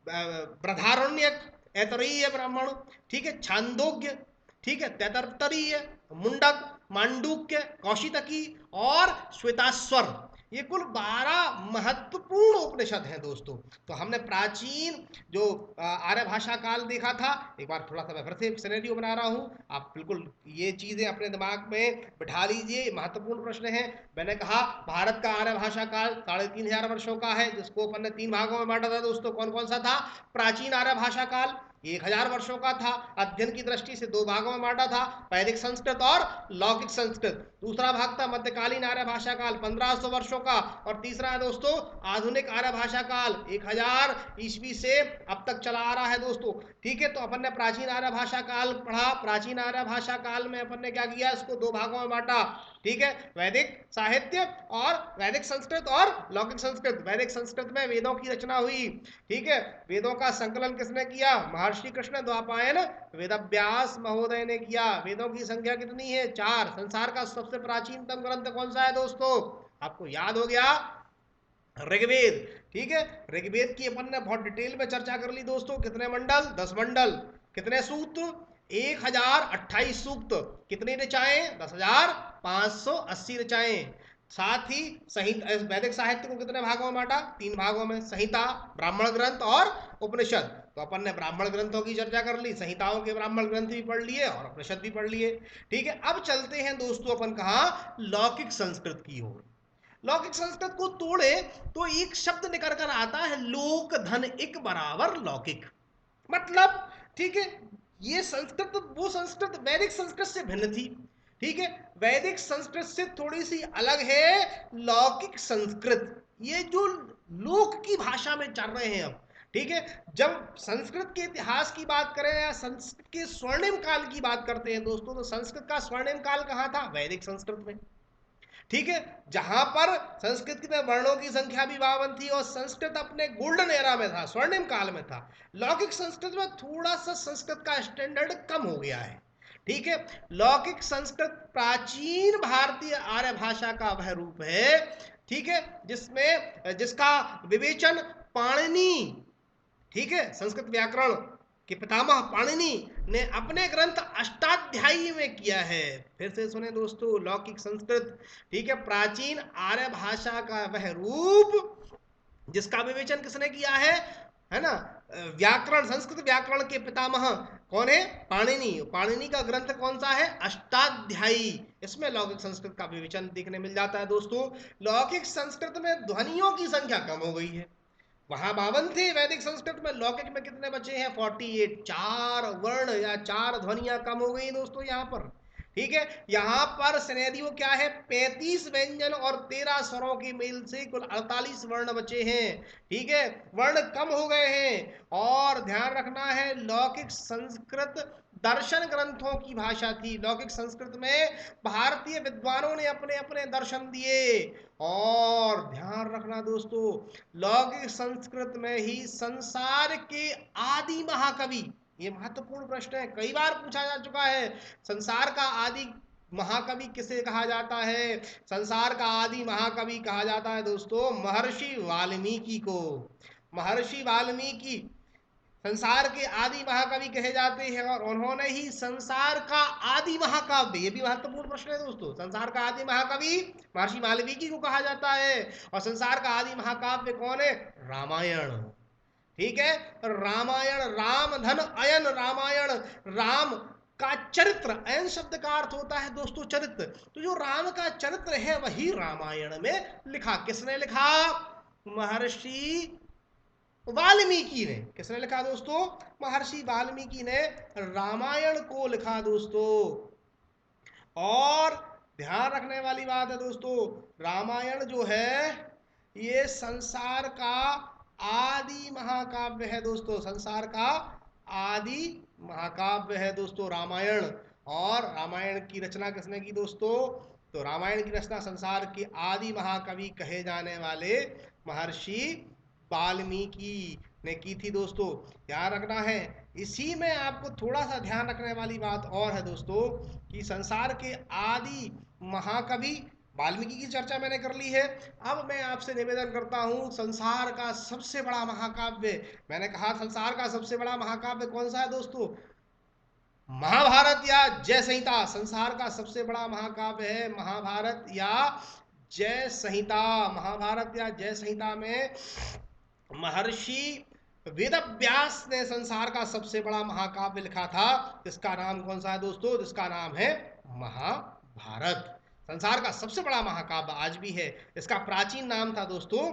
A: बृहदारण्यक, ऐतरेय ब्राह्मण। ठीक है, छांदोग्य, ठीक है, तैतरतरीय, मुंडक, मांडुक्य, कौशितकी और श्वेताश्वर। ये कुल 12 महत्वपूर्ण उपनिषद हैं दोस्तों। तो हमने प्राचीन जो आर्य भाषा काल देखा था, एक बार थोड़ा सा मैं फिर से सिनेरियो बना रहा हूँ, आप बिल्कुल ये चीजें अपने दिमाग में बिठा लीजिए, महत्वपूर्ण प्रश्न है। मैंने कहा भारत का आर्य भाषा काल 3500 वर्षों का है, जिसको अपन ने 3 भागों में बांटा था दोस्तों। कौन कौन सा था, प्राचीन आर्य भाषा काल, 1000 वर्षों का था। अध्ययन की दृष्टि से 2 भागों में बांटा था, वैदिक संस्कृत और लौकिक संस्कृत। दूसरा भाग था मध्यकालीन आर्य भाषा काल 1500 वर्षों का, और तीसरा है दोस्तों आधुनिक आर्य भाषा काल 1000 ईस्वी से अब तक चला आ रहा है दोस्तों। ठीक है, तो अपन ने प्राचीन आर्य भाषा काल पढ़ा। प्राचीन आर्य भाषा काल में अपन ने क्या किया, इसको 2 भागों में बांटा। ठीक है, वैदिक साहित्य और वैदिक संस्कृत और लौकिक संस्कृत। वैदिक संस्कृत में वेदों की रचना हुई। ठीक है, वेदों का संकलन किसने किया, महर्षि कृष्ण द्वापायन वेदव्यास महोदय ने किया। वेदों की संख्या कितनी है, 4। संसार का सबसे प्राचीनतम ग्रंथ कौन सा है दोस्तों, आपको याद हो गया, ऋग्वेद। ठीक है, ऋग्वेद की अपन ने बहुत डिटेल में चर्चा कर ली दोस्तों। कितने मंडल, 10 मंडल। कितने सूक्त, 1028 सूक्त। कितनी ऋचाएं, 10,580 ऋचाएं। साथ ही संहिता, वैदिक साहित्य को कितने भागों में बांटा, 3 भागों में, संहिता, ब्राह्मण ग्रंथ और उपनिषद। तो अपन ने ब्राह्मण ग्रंथों की चर्चा कर ली, संहिताओं के ब्राह्मण ग्रंथ भी पढ़ लिए और उपनिषद भी पढ़ लिए। ठीक है, अब चलते हैं दोस्तों अपन कहा, लौकिक संस्कृत की ओर। लौकिक संस्कृत को तोड़े तो एक शब्द निकल कर आता है, लोक धन एक बराबर लौकिक। मतलब, ठीक है, ये संस्कृत, वो संस्कृत वैदिक संस्कृत से भिन्न थी। ठीक है, वैदिक संस्कृत से थोड़ी सी अलग है लौकिक संस्कृत। ये जो लोक की भाषा में चल रहे हैं अब। ठीक है, जब संस्कृत के इतिहास की बात करें या संस्कृत के स्वर्णिम काल की बात करते हैं दोस्तों, तो संस्कृत का स्वर्णिम काल कहाँ था, वैदिक संस्कृत में। ठीक है, जहां पर संस्कृत में वर्णों की संख्या भी 52 थी और संस्कृत अपने गोल्डन एरा में था, स्वर्णिम काल में था। लौकिक संस्कृत में थोड़ा सा संस्कृत का स्टैंडर्ड कम हो गया है। ठीक है, लौकिक संस्कृत प्राचीन भारतीय आर्य भाषा का वह रूप है, ठीक है, जिसमें जिसका विवेचन पाणिनि, ठीक है, संस्कृत व्याकरण के पितामह पाणिनि ने अपने ग्रंथ अष्टाध्यायी में किया है। फिर से सुने दोस्तों, लौकिक संस्कृत, ठीक है, प्राचीन आर्य भाषा का वह रूप जिसका विवेचन किसने किया है ना, व्याकरण, संस्कृत व्याकरण के पितामह कौन है, पाणिनि। पाणिनि का ग्रंथ कौन सा है, अष्टाध्यायी। इसमें लौकिक संस्कृत का विवेचन देखने मिल जाता है दोस्तों। लौकिक संस्कृत में ध्वनियों की संख्या कम हो गई है, वहां 52 थे, वैदिक संस्कृत में लौकिक में कितने बचे हैं, 48। 4 वर्ण या 4 ध्वनियां कम हो गई दोस्तों यहां पर। ठीक है, यहां पर सिनेरियो क्या है, 35 व्यंजन और 13 स्वरों के मेल से कुल 48 वर्ण बचे हैं। ठीक है, वर्ण कम हो गए हैं। और ध्यान रखना है, लौकिक संस्कृत दर्शन ग्रंथों की भाषा थी। लौकिक संस्कृत में भारतीय विद्वानों ने अपने अपने दर्शन दिए। और ध्यान रखना दोस्तों, लौकिक संस्कृत में ही संसार के आदि महाकवि, ये महत्वपूर्ण प्रश्न है, कई बार पूछा जा चुका है, संसार का आदि महाकवि किसे कहा जाता है। संसार का आदि महाकवि कहा जाता है दोस्तों महर्षि वाल्मीकि को। महर्षि वाल्मीकि संसार के आदि महाकवि कहे जाते हैं, और उन्होंने ही संसार का आदि महाकाव्य, ये भी महत्वपूर्ण प्रश्न है दोस्तों, संसार का आदि महाकवि महर्षि वाल्मीकि को कहा जाता है। और संसार का आदि महाकाव्य कौन है, रामायण। ठीक है, रामायण, राम धन अयन रामायण, राम का चरित्र, अयन शब्द का अर्थ होता है दोस्तों चरित्र। तो जो राम का चरित्र है वही रामायण में लिखा। किसने लिखा, महर्षि वाल्मीकि ने। किसने लिखा दोस्तों, महर्षि वाल्मीकि ने रामायण को लिखा दोस्तों। और ध्यान रखने वाली बात है दोस्तों, रामायण जो है ये संसार का आदि महाकाव्य है दोस्तों, संसार का आदि महाकाव्य है दोस्तों रामायण। और रामायण की रचना किसने की दोस्तों, तो रामायण की रचना संसार के आदि महाकवि कहे जाने वाले महर्षि वाल्मीकि ने की थी दोस्तों। ध्यान रखना है, इसी में आपको थोड़ा सा ध्यान रखने वाली बात और है दोस्तों, कि संसार के आदि महाकवि वाल्मीकि की चर्चा मैंने कर ली है। अब मैं आपसे निवेदन करता हूं, संसार का सबसे बड़ा महाकाव्य, मैंने कहा संसार का सबसे बड़ा महाकाव्य कौन सा है दोस्तों, महाभारत या जय संहिता। संसार का सबसे बड़ा महाकाव्य है महाभारत या जय संहिता। महाभारत या जय संहिता में महर्षि वेदव्यास ने संसार का सबसे बड़ा महाकाव्य लिखा था, जिसका नाम कौन सा है दोस्तों, जिसका नाम है महाभारत। संसार का सबसे बड़ा महाकाव्य आज भी है, इसका प्राचीन नाम था दोस्तों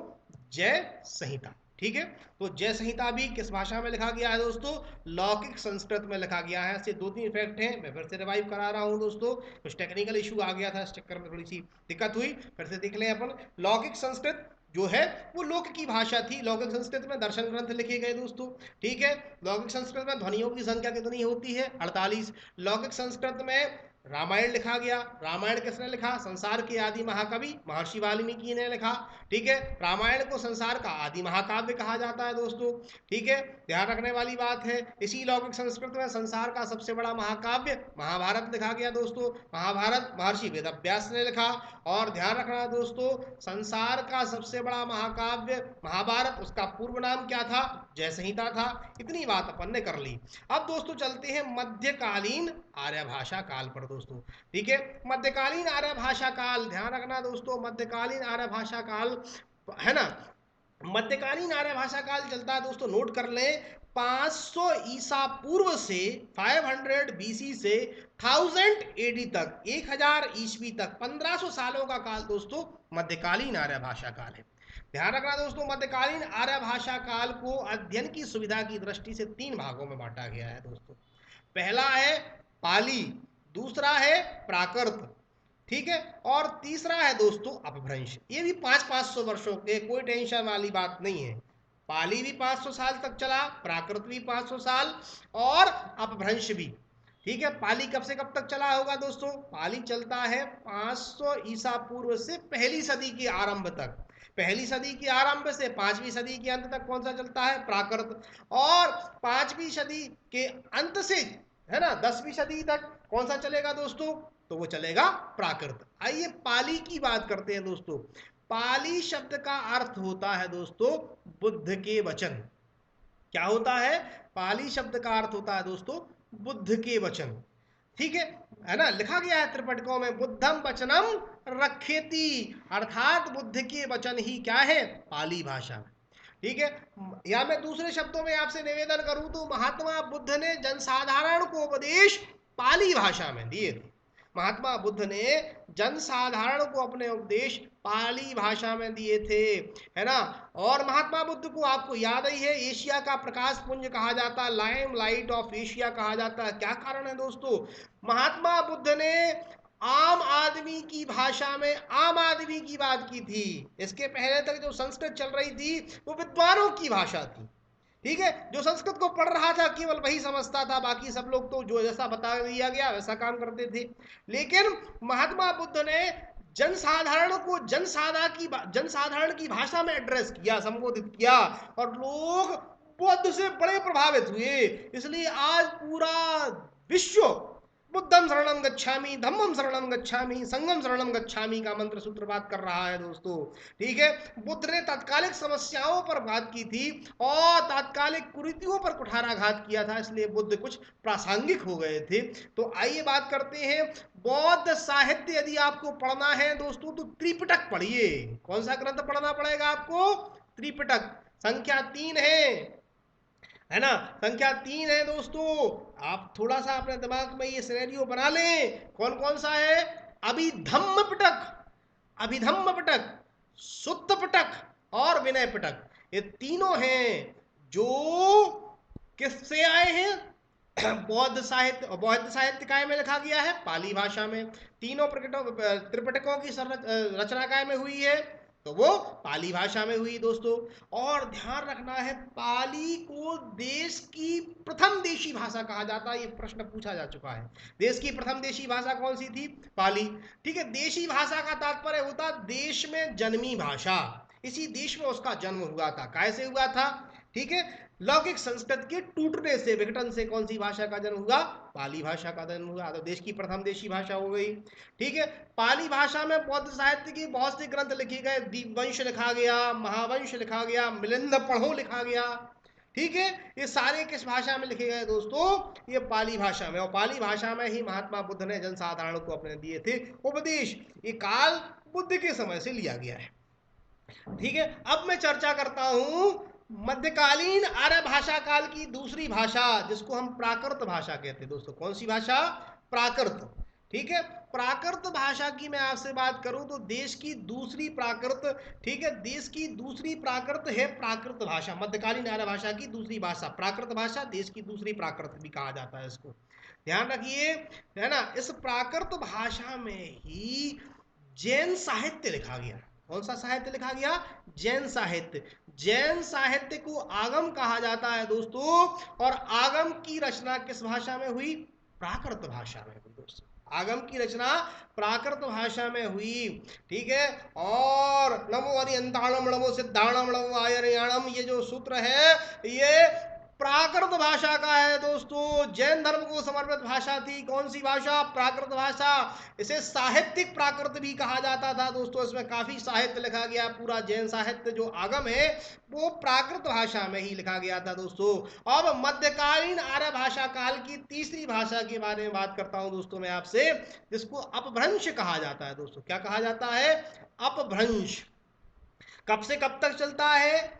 A: जय संहिता। ठीक है, तो जय संहिता भी किस भाषा में लिखा गया है दोस्तों? लौकिक संस्कृत में लिखा गया है। ऐसे दो तीन फैक्ट हैं, मैं फिर से रिवाइव करा रहा हूं दोस्तों, कुछ टेक्निकल इशू आ गया था, इस चक्कर में थोड़ी सी दिक्कत हुई, फिर से देख लें अपन। लौकिक संस्कृत जो है वो लोक की भाषा थी। लौकिक संस्कृत में दर्शन ग्रंथ लिखे गए दोस्तों, ठीक है। लौकिक संस्कृत में ध्वनियों की संख्या कितनी होती है? 48। लौकिक संस्कृत में रामायण लिखा गया। रामायण किसने लिखा? संसार के आदि महाकवि महर्षि वाल्मीकि ने लिखा, ठीक है। रामायण को संसार का आदि महाकाव्य कहा जाता है दोस्तों, ठीक है, ध्यान रखने वाली बात है। इसी लौकिक संस्कृत में संसार का सबसे बड़ा महाकाव्य महाभारत लिखा गया दोस्तों। महाभारत महर्षि वेदव्यास ने लिखा। और ध्यान रखना दोस्तों, संसार का सबसे बड़ा महाकाव्य महाभारत, उसका पूर्व नाम क्या था? जय संहिता था। इतनी बात अपन ने कर ली। अब दोस्तों चलते हैं मध्यकालीन आर्य भाषा काल पर दोस्तों, ठीक है। मध्यकालीन आर्य भाषा काल, ध्यान रखना दोस्तों, मध्यकालीन आर्य भाषा काल है ना, मध्यकालीन आर्य भाषा काल चलता है दोस्तों, नोट कर लें, 500 ईसा पूर्व से 500 बीसी से 1000 एडी तक, 1000 ईस्वी तक, 1500 सालों का काल दोस्तों मध्यकालीन आर्य भाषा काल है। ध्यान रखना दोस्तों, मध्यकालीन आर्य भाषा काल को अध्ययन की सुविधा की दृष्टि से 3 भागों में बांटा गया है दोस्तों। पहला है पाली, दूसरा है प्राकृत, ठीक है, और तीसरा है दोस्तों अपभ्रंश। ये भी 500-500 वर्षों के, कोई टेंशन वाली बात नहीं है। पाली भी 500 साल तक चला, प्राकृत भी 500 साल, और अपभ्रंश भी, ठीक है। पाली कब से कब तक चला होगा दोस्तों? पाली चलता है 500 ईसा पूर्व से पहली सदी के आरंभ तक। पहली सदी के आरंभ से 5वीं सदी के अंत तक कौन सा चलता है? प्राकृत। और 5वीं सदी के अंत से, है ना, 10वीं सदी तक कौन सा चलेगा दोस्तों? तो वो चलेगा प्राकृत। आइए पाली की बात करते हैं दोस्तों। पाली शब्द का अर्थ होता है दोस्तों बुद्ध के वचन। क्या होता है? पाली शब्द का अर्थ होता है दोस्तों बुद्ध के वचन, ठीक है ना। लिखा गया है त्रिपिटकों में, बुद्धम वचनम रखेति, अर्थात बुद्ध के वचन ही क्या है? पाली भाषा, ठीक है। या मैं दूसरे शब्दों में आपसे निवेदन करूं तो महात्मा बुद्ध ने जनसाधारण को उपदेश पाली भाषा में दिए थे। महात्मा बुद्ध ने जनसाधारण को अपने उपदेश पाली भाषा में दिए थे, है ना। और महात्मा बुद्ध को आपको याद ही है, एशिया का प्रकाश पुंज कहा जाता है, लाइम लाइट ऑफ एशिया कहा जाता है। क्या कारण है दोस्तों? महात्मा बुद्ध ने आम आदमी की भाषा में आम आदमी की बात की थी। इसके पहले तक जो संस्कृत चल रही थी वो विद्वानों की भाषा थी, ठीक है। जो संस्कृत को पढ़ रहा था केवल वही समझता था, बाकी सब लोग तो जो जैसा बता दिया गया वैसा काम करते थे। लेकिन महात्मा बुद्ध ने जनसाधारण को जनसाधारण की भाषा में एड्रेस किया, संबोधित किया, और लोग बुद्ध से बड़े प्रभावित हुए। इसलिए आज पूरा विश्व बुद्धम शरणम गच्छामि, धम्मम शरणम गच्छामि, संघम शरणम गच्छामि का मंत्र सूत्रपात कर रहा है दोस्तों, ठीक है। बुद्ध ने तात्कालिक समस्याओं पर बात की थी और तात्कालिक कुरीतियों पर कुठाराघात किया था, इसलिए बुद्ध कुछ प्रासंगिक हो गए थे। तो आइए बात करते हैं बौद्ध साहित्य। यदि आपको पढ़ना है दोस्तों तो त्रिपिटक पढ़िए। कौन सा ग्रंथ पढ़ना पड़ेगा आपको? त्रिपिटक। संख्या 3 है ना, संख्या 3 है दोस्तों। आप थोड़ा सा अपने दिमाग में ये सिनेरियो बना लें, कौन कौन सा है? अभिधम्म पिटक, अभिधम्म पिटक, सुत्त पिटक और विनय पिटक। ये तीनों हैं जो किससे आए हैं? बौद्ध साहित्यकाय में लिखा गया है पाली भाषा में। तीनों त्रिपिटकों की रचना काय में हुई है? तो वो पाली भाषा में हुई दोस्तों। और ध्यान रखना है, पाली को देश की प्रथम देशी भाषा कहा जाता है। ये प्रश्न पूछा जा चुका है, देश की प्रथम देशी भाषा कौन सी थी? पाली, ठीक है। देशी भाषा का तात्पर्य होता देश में जन्मी भाषा, इसी देश में उसका जन्म हुआ था। कैसे हुआ था? ठीक है, लौकिक संस्कृत के टूटने से, विघटन से कौन सी भाषा का जन्म हुआ? पाली भाषा का जन्म हुआ। तो देश की प्रथम देशी भाषा हो गई, ठीक है। पाली भाषा में बौद्ध साहित्य के बहुत से ग्रंथ लिखे गए। दीपवंश लिखा गया, महावंश लिखा गया, मिलिंद पढ़ो लिखा गया, ठीक है। ये सारे किस भाषा में लिखे गए दोस्तों? ये पाली भाषा में। और पाली भाषा में ही महात्मा बुद्ध ने जनसाधारण को अपने दिए थे उपदेश। ये काल बुद्ध के समय से लिया गया है, ठीक है। अब मैं चर्चा करता हूं मध्यकालीन आर्य भाषा काल की दूसरी भाषा, जिसको हम प्राकृत भाषा कहते हैं दोस्तों। कौन सी भाषा? प्राकृत, ठीक है। प्राकृत भाषा की मैं आपसे बात करूं तो देश की दूसरी प्राकृत, ठीक है, देश की दूसरी प्राकृत है प्राकृत भाषा, मध्यकालीन आर्य भाषा की दूसरी भाषा प्राकृत भाषा, देश की दूसरी प्राकृत भी कहा जाता है इसको, ध्यान रखिए, है ना। इस प्राकृत भाषा में ही जैन साहित्य लिखा गया। कौन सा साहित्य लिखा गया? जैन साहित्य। जैन साहित्य को आगम कहा जाता है दोस्तों, और आगम की रचना किस भाषा में हुई? प्राकृत भाषा में हुई दोस्तों। आगम की रचना प्राकृत भाषा में हुई, ठीक है। और नमो अरियंताणम नमो सिद्धाणम नमो आयर्याणम, ये जो सूत्र है ये प्राकृत भाषा का है दोस्तों। जैन धर्म को समर्पित भाषा थी। कौन सी भाषा? प्राकृत भाषा। इसे साहित्यिक प्राकृत भी कहा जाता था दोस्तों। इसमें काफी साहित्य लिखा गया। पूरा जैन साहित्य जो आगम है वो प्राकृत भाषा में ही लिखा गया था दोस्तों। अब मध्यकालीन आर्य भाषा काल की तीसरी भाषा के बारे में बात करता हूं दोस्तों मैं आपसे, जिसको अपभ्रंश कहा जाता है दोस्तों। क्या कहा जाता है? अपभ्रंश। कब से कब तक चलता है?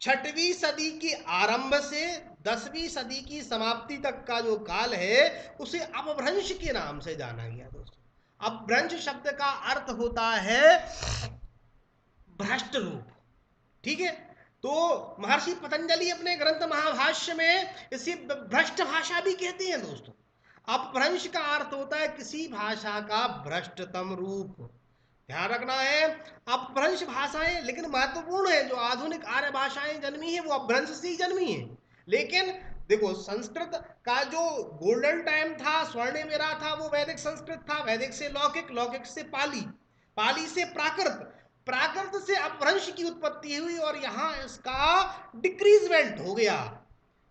A: 6वीं सदी के आरंभ से 10वीं सदी की समाप्ति तक का जो काल है उसे अपभ्रंश के नाम से जाना गया दोस्तों। अपभ्रंश शब्द का अर्थ होता है भ्रष्ट रूप, ठीक है। तो महर्षि पतंजलि अपने ग्रंथ महाभाष्य में इसे भ्रष्ट भाषा भी कहते हैं दोस्तों। अपभ्रंश का अर्थ होता है किसी भाषा का भ्रष्टतम रूप, ध्यान रखना है। अपभ्रंश भाषाएं लेकिन महत्वपूर्ण है, जो आधुनिक आर्य भाषाएं जन्मी है वो अपभ्रंश से ही जन्मी है। लेकिन देखो, संस्कृत का जो गोल्डन टाइम था, स्वर्णिम एरा था, वो वैदिक संस्कृत था। वैदिक से लौकिक, लौकिक से पाली, पाली से प्राकृत, प्राकृत से अपभ्रंश की उत्पत्ति हुई, और यहां इसका डिक्रीजमेंट हो गया,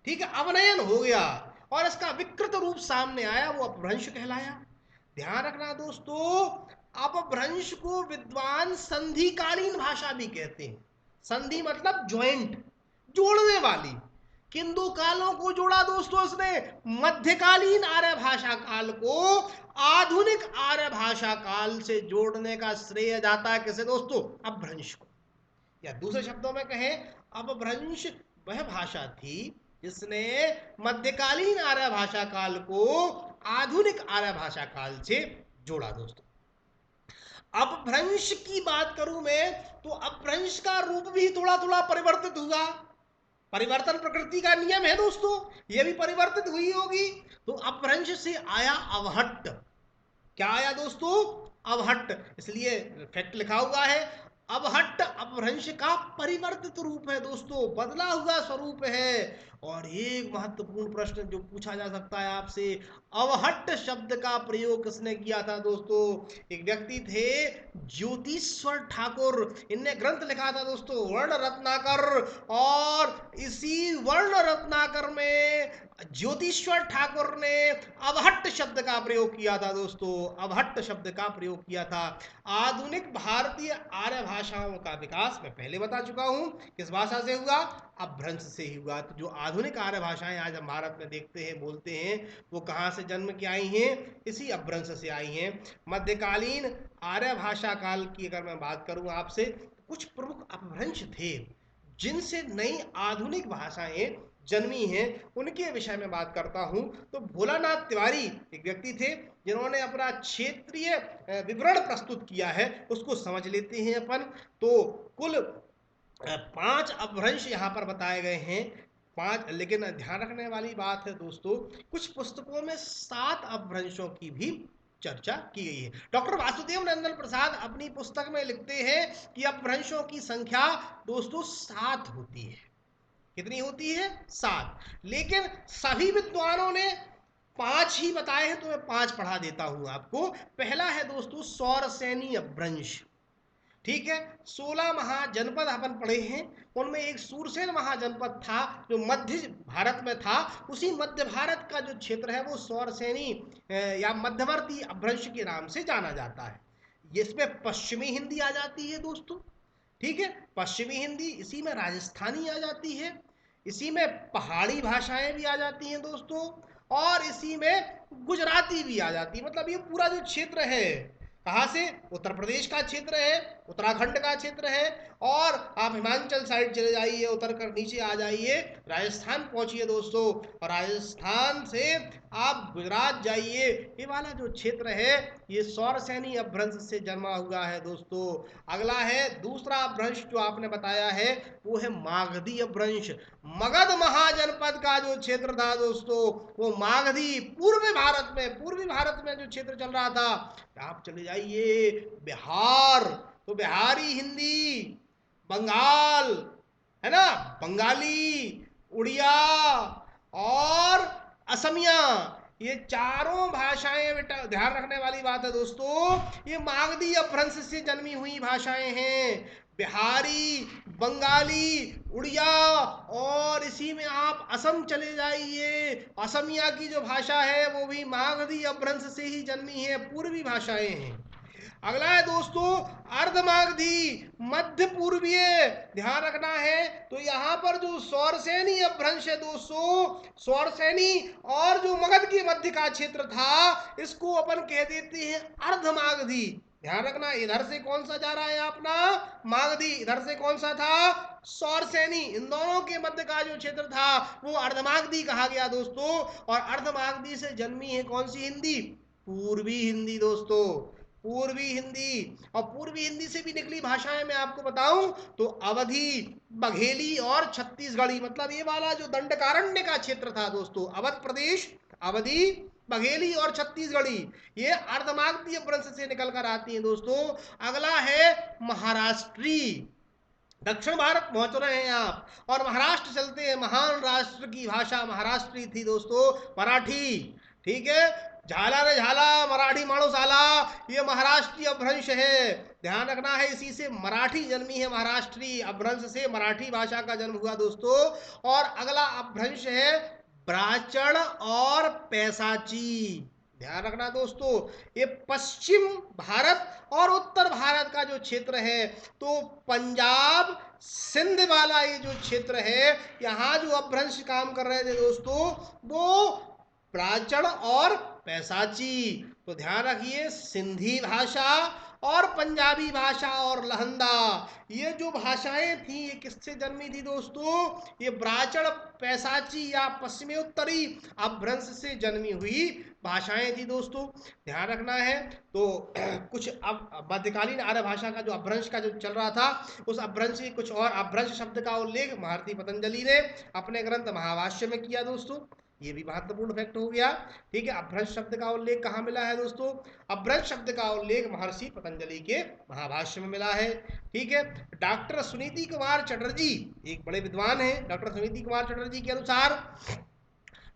A: ठीक है, अवनयन हो गया, और इसका विकृत रूप सामने आया, वो अपभ्रंश कहलाया। ध्यान रखना दोस्तों, अपभ्रंश को विद्वान संधिकालीन भाषा भी कहते हैं। संधि मतलब ज्वाइंट, जोड़ने वाली। किन दो कालों को जोड़ा दोस्तों इसने? मध्यकालीन आर्य भाषा काल को आधुनिक आर्य भाषा काल से जोड़ने का श्रेय जाता है किसे दोस्तों? अपभ्रंश को। या दूसरे शब्दों में कहें, अपभ्रंश वह भाषा थी जिसने मध्यकालीन आर्य भाषा काल को आधुनिक आर्य भाषा काल से जोड़ा दोस्तों। अपभ्रंश की बात करूं मैं तो अपभ्रंश का रूप भी थोड़ा थोड़ा परिवर्तित हुआ। परिवर्तन प्रकृति का नियम है दोस्तों, यह भी परिवर्तित हुई होगी। तो अपभ्रंश से आया अवहट्ट। क्या आया दोस्तों? अवहट्ट। इसलिए फैक्ट लिखा हुआ है, अवहट्ट अपभ्रंश का परिवर्तित रूप है दोस्तों, बदला हुआ स्वरूप है। और एक महत्वपूर्ण प्रश्न जो पूछा जा सकता है आपसे, अवहट्ट शब्द का प्रयोग किसने किया था दोस्तों? एक व्यक्ति थे ज्योतिश्वर ठाकुर। इनने ग्रंथ लिखा था दोस्तों वर्ण रत्नाकर, और इसी वर्ण रत्नाकर में ज्योतिश्वर ठाकुर ने अवहट्ट शब्द का प्रयोग किया था दोस्तों। अवहट्ट शब्द का प्रयोग किया था। आधुनिक भारतीय आर्य भाषाओं का विकास मैं पहले बता चुका हूं, किस भाषा से हुआ? अपभ्रंश से ही हुआ। तो जो आधुनिक आर्य भाषाएं आज हम भारत में देखते हैं, बोलते हैं, वो कहां से जन्म के आई हैं? इसी अपभ्रंश से आई हैं। मध्यकालीन आर्य भाषा काल की अगर मैं बात करूं आपसे, कुछ प्रमुख अपभ्रंश थे जिनसे नई आधुनिक भाषाएं जन्मी हैं, उनके विषय में बात करता हूं। तो भोलानाथ तिवारी एक व्यक्ति थे जिन्होंने अपना क्षेत्रीय विवरण प्रस्तुत किया है, उसको समझ लेते हैं अपन। तो कुल 5 अपभ्रंश यहाँ पर बताए गए हैं, 5। लेकिन ध्यान रखने वाली बात है दोस्तों, कुछ पुस्तकों में 7 अपभ्रंशों की भी चर्चा की गई है। डॉक्टर वासुदेव नंदन प्रसाद अपनी पुस्तक में लिखते हैं कि अपभ्रंशों की संख्या दोस्तों 7 होती है। कितनी होती है? 7। लेकिन सभी विद्वानों ने 5 ही बताए हैं, तो मैं 5 पढ़ा देता हूं आपको। पहला है दोस्तों सौरसेनी अपभ्रंश, ठीक है। 16 महाजनपद अपन पढ़े हैं, उनमें एक सूरसेन महाजनपद था जो मध्य भारत में था। उसी मध्य भारत का जो क्षेत्र है वो सौरसेनी या मध्यवर्ती अपभ्रंश के नाम से जाना जाता है। इसमें पश्चिमी हिंदी आ जाती है दोस्तों, ठीक है, पश्चिमी हिंदी, इसी में राजस्थानी आ जाती है, इसी में पहाड़ी भाषाएं भी आ जाती हैं दोस्तों, और इसी में गुजराती भी आ जाती है। मतलब ये पूरा जो क्षेत्र है, कहाँ से? उत्तर प्रदेश का क्षेत्र है, उत्तराखंड का क्षेत्र है, और आप हिमाचल साइड चले जाइए, उतर कर नीचे आ जाइए, राजस्थान पहुंचिए दोस्तों, और राजस्थान से आप गुजरात जाइए। ये वाला जो क्षेत्र है ये सौरसेनी अपभ्रंश से जन्मा हुआ है दोस्तों। अगला है दूसरा अपभ्रंश जो आपने बताया है, वो है मागधी अपभ्रंश। मगध महाजनपद का जो क्षेत्र था दोस्तों, वो मागधी, पूर्वी भारत में जो क्षेत्र चल रहा था, आप चले जाइए बिहार, तो बिहारी हिंदी, बंगाल, है ना, बंगाली, उड़िया और असमिया, ये चारों भाषाएं, बेटा ध्यान रखने वाली बात है दोस्तों, ये मागधी अपभ्रंश से जन्मी हुई भाषाएं हैं। बिहारी, बंगाली, उड़िया, और इसी में आप असम चले जाइए, असमिया की जो भाषा है वो भी मागधी अपभ्रंश से ही जन्मी है, पूर्वी भाषाएं हैं। अगला है दोस्तों अर्धमागधी, मध्य पूर्वीय, ध्यान रखना है। तो यहाँ पर जो सौरसेनी अपभ्रंश है दोस्तों, सौरसेनी और जो मगध के मध्य का क्षेत्र था, इसको अपन कह देते हैं अर्धमागधी। ध्यान रखना, इधर से कौन सा जा रहा है अपना मागधी, इधर से कौन सा था सौरसेनी, इन दोनों के मध्य का जो क्षेत्र था वो अर्धमागधी कहा गया दोस्तों। और अर्धमागधी से जन्मी है कौन सी हिंदी, पूर्वी हिंदी दोस्तों, पूर्वी हिंदी। और पूर्वी हिंदी से भी निकली भाषाएं मैं आपको बताऊं तो अवधी, बघेली और छत्तीसगढ़ी, मतलब ये वाला जो दंडकारण्य का क्षेत्र था दोस्तों, अवध प्रदेश, अवधी, बघेली और छत्तीसगढ़ी, ये अर्धमागधी अपभ्रंश से निकल कर आती हैं दोस्तों। अगला है महाराष्ट्री, दक्षिण भारत पहुंच रहे हैं आप और महाराष्ट्र चलते हैं। महान राष्ट्र की भाषा महाराष्ट्री थी दोस्तों, मराठी, ठीक है, झाला रे झाला, मराठी माणूस आला, ये महाराष्ट्रीय अपभ्रंश है, ध्यान रखना है, इसी से मराठी जन्मी है, महाराष्ट्री अपभ्रंश से मराठी भाषा का जन्म हुआ दोस्तों। और अगला अपभ्रंश है ब्राचण और पैसाची, ध्यान रखना दोस्तों, ये पश्चिम भारत और उत्तर भारत का जो क्षेत्र है, तो पंजाब सिंध वाला ये जो क्षेत्र है, यहाँ जो अपभ्रंश काम कर रहे थे दोस्तों, वो प्राचण और पैसाची। तो ध्यान रखिए, सिंधी भाषा और पंजाबी भाषा और लहंदा, ये जो भाषाएं थी ये किससे जन्मी थी दोस्तों, ये ब्राचण पैसाची या पश्चिमी उत्तरी अपभ्रंश से जन्मी हुई भाषाएं थी दोस्तों, ध्यान रखना है। तो कुछ अब मध्यकालीन आर्य भाषा का जो अपभ्रंश का जो चल रहा था, उस अपभ्रंश के कुछ और अपभ्रंश शब्द का उल्लेख महर्षि पतंजलि ने अपने ग्रंथ महाभाष्य में किया दोस्तों, ये भी महत्वपूर्ण फैक्ट हो गया, ठीक है। अपभ्रंश शब्द का उल्लेख कहाँ मिला है दोस्तों, अपभ्रंश शब्द का उल्लेख महर्षि पतंजलि के महाभाष्य में मिला है, ठीक है। डॉक्टर सुनीति कुमार चटर्जी एक बड़े विद्वान हैं, डॉक्टर सुनीति कुमार चटर्जी के अनुसार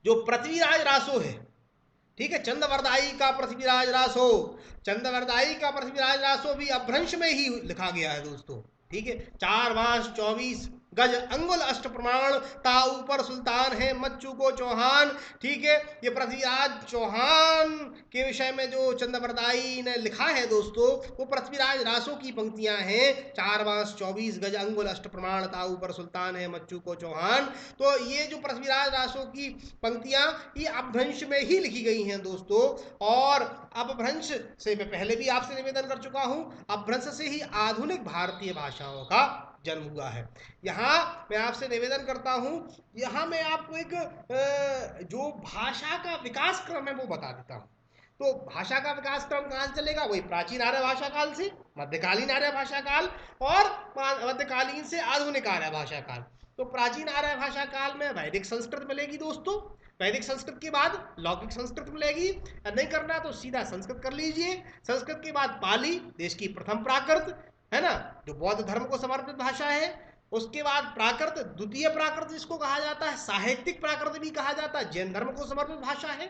A: जो पृथ्वीराज रासो है, ठीक है, चंद्रवरदाई का पृथ्वीराज रासो, चंद्रवरदाई का पृथ्वीराज रासो भी अपभ्रंश में ही लिखा गया है दोस्तों, ठीक है। 4 मास 24 गज अंगुल अष्ट प्रमाण, ता ऊपर सुल्तान है मच्चू को चौहान, ठीक है। ये पृथ्वीराज चौहान के विषय में जो चंद्रवरदाई ने लिखा है दोस्तों, वो पृथ्वीराज रासो की पंक्तियां हैं, 4 मास 24 गज अंगुल अष्ट प्रमाण, ता ऊपर सुल्तान है मच्चू को चौहान। तो ये जो पृथ्वीराज रासो की पंक्तियां ये अपभ्रंश में ही लिखी गई हैं दोस्तों। और अपभ्रंश से मैं पहले भी आपसे निवेदन कर चुका हूं, अपभ्रंश से ही आधुनिक भारतीय भाषाओं का जन्म हुआ है। यहाँ मैं आपसे निवेदन करता हूँ, यहाँ मैं आपको एक जो भाषा का विकास क्रम है वो बता देता हूँ। तो भाषा का विकास क्रम कहाँ से चलेगा, वही प्राचीन आर्य भाषा काल से मध्यकालीन आर्य भाषा काल और मध्यकालीन से आधुनिक आर्य भाषा काल। तो प्राचीन आर्य भाषा काल में वैदिक संस्कृत मिलेगी दोस्तों, वैदिक संस्कृत के बाद लौकिक संस्कृत मिलेगी, नहीं करना तो सीधा संस्कृत कर लीजिए। संस्कृत के बाद पाली, देश की प्रथम प्राकृत, है ना, जो बौद्ध धर्म को समर्पित भाषा है। उसके बाद प्राकृत, द्वितीय प्राकृत जिसको कहा जाता है, साहित्यिक प्राकृत भी कहा जाता है, जैन धर्म को समर्पित भाषा है,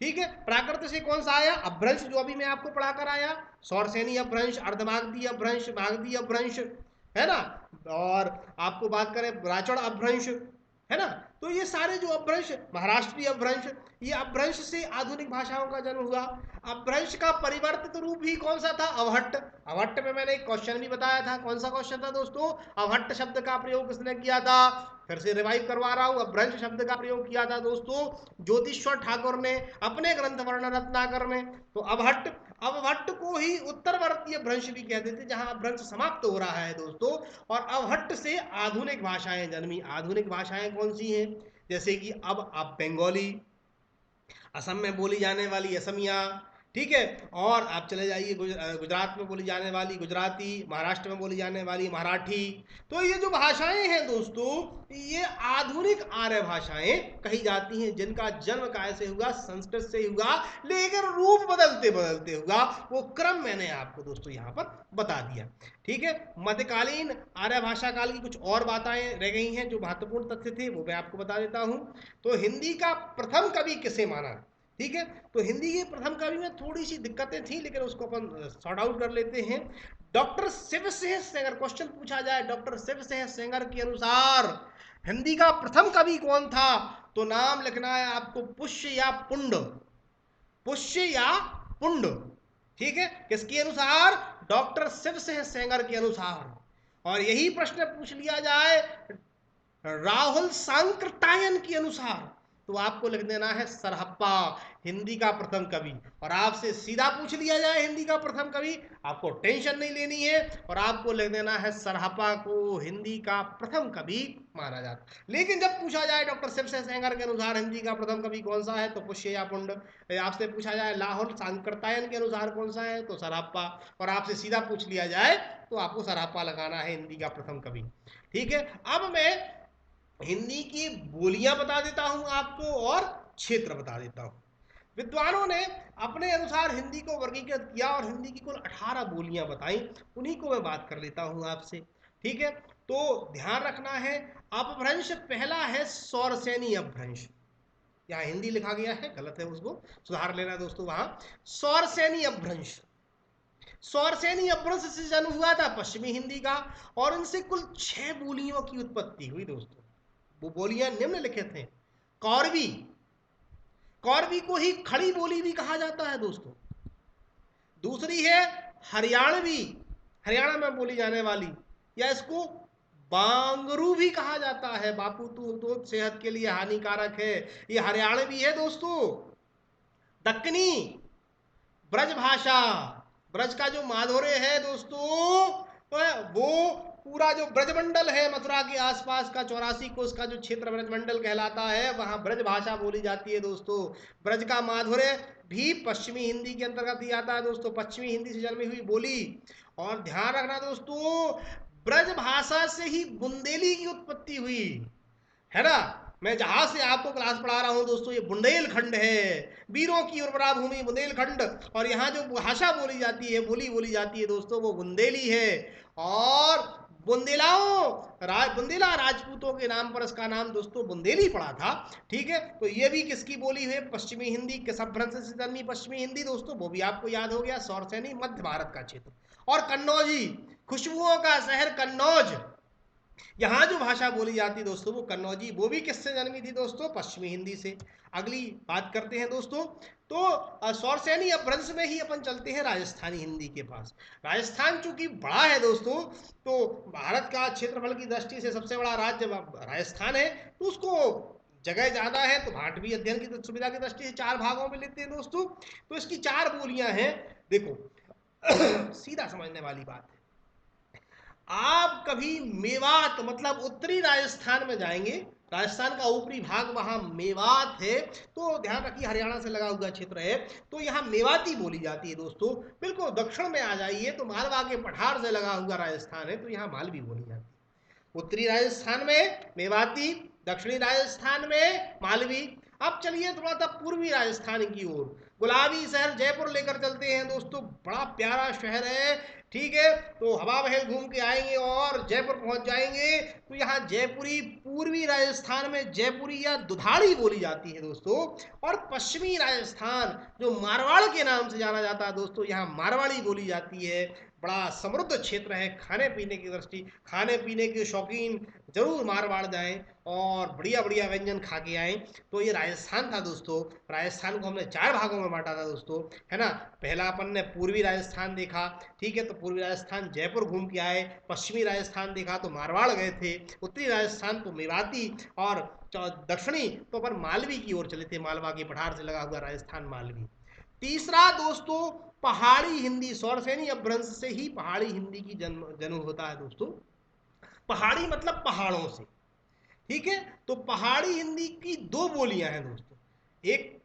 A: ठीक है। प्राकृत से कौन सा आया, अपभ्रंश, जो अभी मैं आपको पढ़ा कर आया, सौरसेनी अपभ्रंश, अर्धमागधी अपभ्रंश, मागधी अपभ्रंश, है ना, और आपको बात करें ब्राचण अपभ्रंश, है ना। तो ये सारे जो अपभ्रंश, महाराष्ट्रीय अपभ्रंश, ये अपभ्रंश से आधुनिक भाषाओं का जन्म हुआ। अपभ्रंश का परिवर्तित रूप ही कौन सा था? अवहट्ट। अवहट्ट में मैंने एक क्वेश्चन भी बताया था। कौन सा क्वेश्चन था दोस्तों? अवहट्ट शब्द का प्रयोग किसने किया था? फिर से रिवाइव करवा रहा हूं। अपभ्रंश शब्द का प्रयोग किया था दोस्तों ज्योतिश्वर ठाकुर ने अपने ग्रंथ वर्ण रत्नाकर में। तो अवहट्ट, अवहट्ट को ही उत्तरवर्तीय भ्रंश भी कहते थे, जहां भ्रंश समाप्त हो रहा है दोस्तों। और अवहट्ट से आधुनिक भाषाएं जन्मी। आधुनिक भाषाएं कौन सी हैं? जैसे कि अब आप बंगाली, असम में बोली जाने वाली असमिया, ठीक है, और आप चले जाइए गुजरात में बोली जाने वाली गुजराती, महाराष्ट्र में बोली जाने वाली मराठी। तो ये जो भाषाएं हैं दोस्तों, ये आधुनिक आर्य भाषाएं कही जाती हैं, जिनका जन्म कैसे हुआ? संस्कृत से हुआ, लेकिन रूप बदलते बदलते हुआ। वो क्रम मैंने आपको दोस्तों यहाँ पर बता दिया, ठीक है। मध्यकालीन आर्य भाषा काल की कुछ और बातें रह गई हैं जो महत्वपूर्ण तथ्य थे, वो मैं आपको बता देता हूं। तो हिंदी का प्रथम कवि किसे माना? ठीक है, तो हिंदी के प्रथम कवि में थोड़ी सी दिक्कतें थी, लेकिन उसको अपन सॉर्ट आउट कर लेते हैं। डॉक्टर शिवसेन सेंगर, क्वेश्चन पूछा जाए डॉक्टर शिवसेन सेंगर के अनुसार हिंदी का प्रथम कवि कौन था? तो नाम लिखना है आपको पुष्य या पुंड। पुष्य या पुंड, ठीक है, किसके अनुसार? डॉक्टर शिवसेन सेंगर के अनुसार। और यही प्रश्न पूछ लिया जाए राहुल सांकृत्यायन के अनुसार, तो आपको लिख देना है सरहप्पा हिंदी का प्रथम कवि। और आपसे सीधा पूछ लिया जाए हिंदी का प्रथम कवि, आपको टेंशन नहीं लेनी है, और आपको लिख देना है सरहप्पा को हिंदी का प्रथम कवि माना जाता। लेकिन जब पूछा जाए डॉक्टर शिवसेन सेंगर के अनुसार हिंदी का प्रथम कवि कौन सा है, तो पुष्य या पुंड। आपसे पूछा जाए राहुल सांकृत्यायन के अनुसार कौन सा है, तो सरहप्पा। और आपसे सीधा पूछ लिया जाए तो आपको सरहप्पा लगाना है हिंदी का प्रथम कवि, ठीक है। अब मैं हिंदी की बोलियां बता देता हूं आपको और क्षेत्र बता देता हूं। विद्वानों ने अपने अनुसार हिंदी को वर्गीकृत किया और हिंदी की कुल 18 बोलियां बताई, उन्हीं को मैं बात कर लेता हूं आपसे, ठीक है। तो ध्यान रखना है, अपभ्रंश पहला है सौरसेनी अपभ्रंश। यहाँ हिंदी लिखा गया है, गलत है, उसको सुधार लेना दोस्तों। वहां सौरसेनी अपभ्रंश, सौरसेनी अपभ्रंश से जन्म हुआ था पश्चिमी हिंदी का, और इनसे कुल 6 बोलियों की उत्पत्ति हुई दोस्तों। वो बोलियां निम्नलिखित हैं। कौरवी, कौरवी को ही खड़ी बोली भी कहा जाता है दोस्तों। दूसरी है हरियाणवी, हरियाणा में बोली जाने वाली, या इसको बांगरू भी कहा जाता है। बापू तो सेहत के लिए हानिकारक है, ये हरियाणवी है दोस्तों। दक्कनी, ब्रज भाषा, ब्रज का जो माधुर्य है दोस्तों, वो पूरा जो ब्रजमंडल है मथुरा के आसपास का 84 कोस का जो क्षेत्र ब्रजमंडल कहलाता है, वहां ब्रज भाषा बोली जाती है दोस्तों। ब्रज का माधुर्य भी पश्चिमी हिंदी के अंतर्गत ही आता है दोस्तों, पश्चिमी हिंदी से जन्मी हुई बोली। और ध्यान रखना दोस्तों, ब्रज भाषा से ही बुंदेली की उत्पत्ति हुई है ना। मैं जहां से आपको क्लास पढ़ा रहा हूं दोस्तों, ये बुंदेलखंड है, वीरों की उर्वरा भूमि बुंदेलखंड। और यहाँ जो भाषा बोली जाती है, बोली बोली जाती है दोस्तों, वो बुंदेली है। और बुंदेलाओं, बुंदेला राजपूतों के नाम पर इसका नाम दोस्तों बुंदेली पड़ा था, ठीक है। तो ये भी किसकी बोली है? पश्चिमी हिंदी के अपभ्रंश से जन्मी पश्चिमी हिंदी दोस्तों, वो भी आपको याद हो गया, सौरसेनी, मध्य भारत का क्षेत्र। और कन्नौजी, खुशबुओं का शहर कन्नौज, यहां जो भाषा बोली जाती दोस्तों वो कन्नौजी, वो भी किससे जन्मी थी दोस्तों? पश्चिमी हिंदी से। अगली बात करते हैं दोस्तों, तो सौरसेनी अपभ्रंश में ही अपन चलते हैं राजस्थानी हिंदी के पास। राजस्थान चूंकि बड़ा है दोस्तों, तो भारत का क्षेत्रफल की दृष्टि से सबसे बड़ा राज्य राजस्थान है, तो उसको जगह ज्यादा है, तो भाटवी अध्ययन की सुविधा की दृष्टि से 4 भागों में लेते हैं दोस्तों। तो इसकी 4 बोलियां हैं, देखो सीधा समझने वाली बात है। आप कभी मेवात मतलब उत्तरी राजस्थान में जाएंगे, राजस्थान का ऊपरी भाग वहां मेवात है, तो ध्यान रखिए हरियाणा से लगा हुआ क्षेत्र है, तो यहाँ मेवाती बोली जाती है दोस्तों। बिल्कुल दक्षिण में आ जाइए तो मालवा के पठार से लगा हुआ राजस्थान है, तो यहाँ मालवी बोली जाती है। उत्तरी राजस्थान में मेवाती, दक्षिणी राजस्थान में मालवी। अब चलिए थोड़ा सा पूर्वी राजस्थान की ओर, गुलाबी शहर जयपुर लेकर चलते हैं दोस्तों, बड़ा प्यारा शहर है, ठीक है। तो हवा महल घूम के आएंगे और जयपुर पहुंच जाएंगे, तो यहाँ जयपुरी, पूर्वी राजस्थान में जयपुरी या दुधाड़ी बोली जाती है दोस्तों। और पश्चिमी राजस्थान जो मारवाड़ के नाम से जाना जाता है दोस्तों, यहाँ मारवाड़ी बोली जाती है। बड़ा समृद्ध क्षेत्र है खाने पीने की दृष्टि, खाने पीने के शौकीन जरूर मारवाड़ जाएं। और बढ़िया बढ़िया व्यंजन खा के आए। तो ये राजस्थान था दोस्तों। राजस्थान को हमने 4 भागों में बांटा था दोस्तों, है ना। पहला अपन ने पूर्वी राजस्थान देखा, ठीक है, तो पूर्वी राजस्थान जयपुर घूम के आए। पश्चिमी राजस्थान देखा तो मारवाड़ गए थे। उत्तरी राजस्थान तो मेवाती, और दक्षिणी तो अपन मालवी की ओर चले थे, मालवा की पठार से लगा हुआ राजस्थान मालवी। तीसरा दोस्तों पहाड़ी हिंदी, सौरसेनी अपभ्रंश से ही पहाड़ी हिंदी की जन्म होता है दोस्तों। पहाड़ी मतलब पहाड़ों से, ठीक है। तो पहाड़ी हिंदी की 2 बोलियां हैं दोस्तों। एक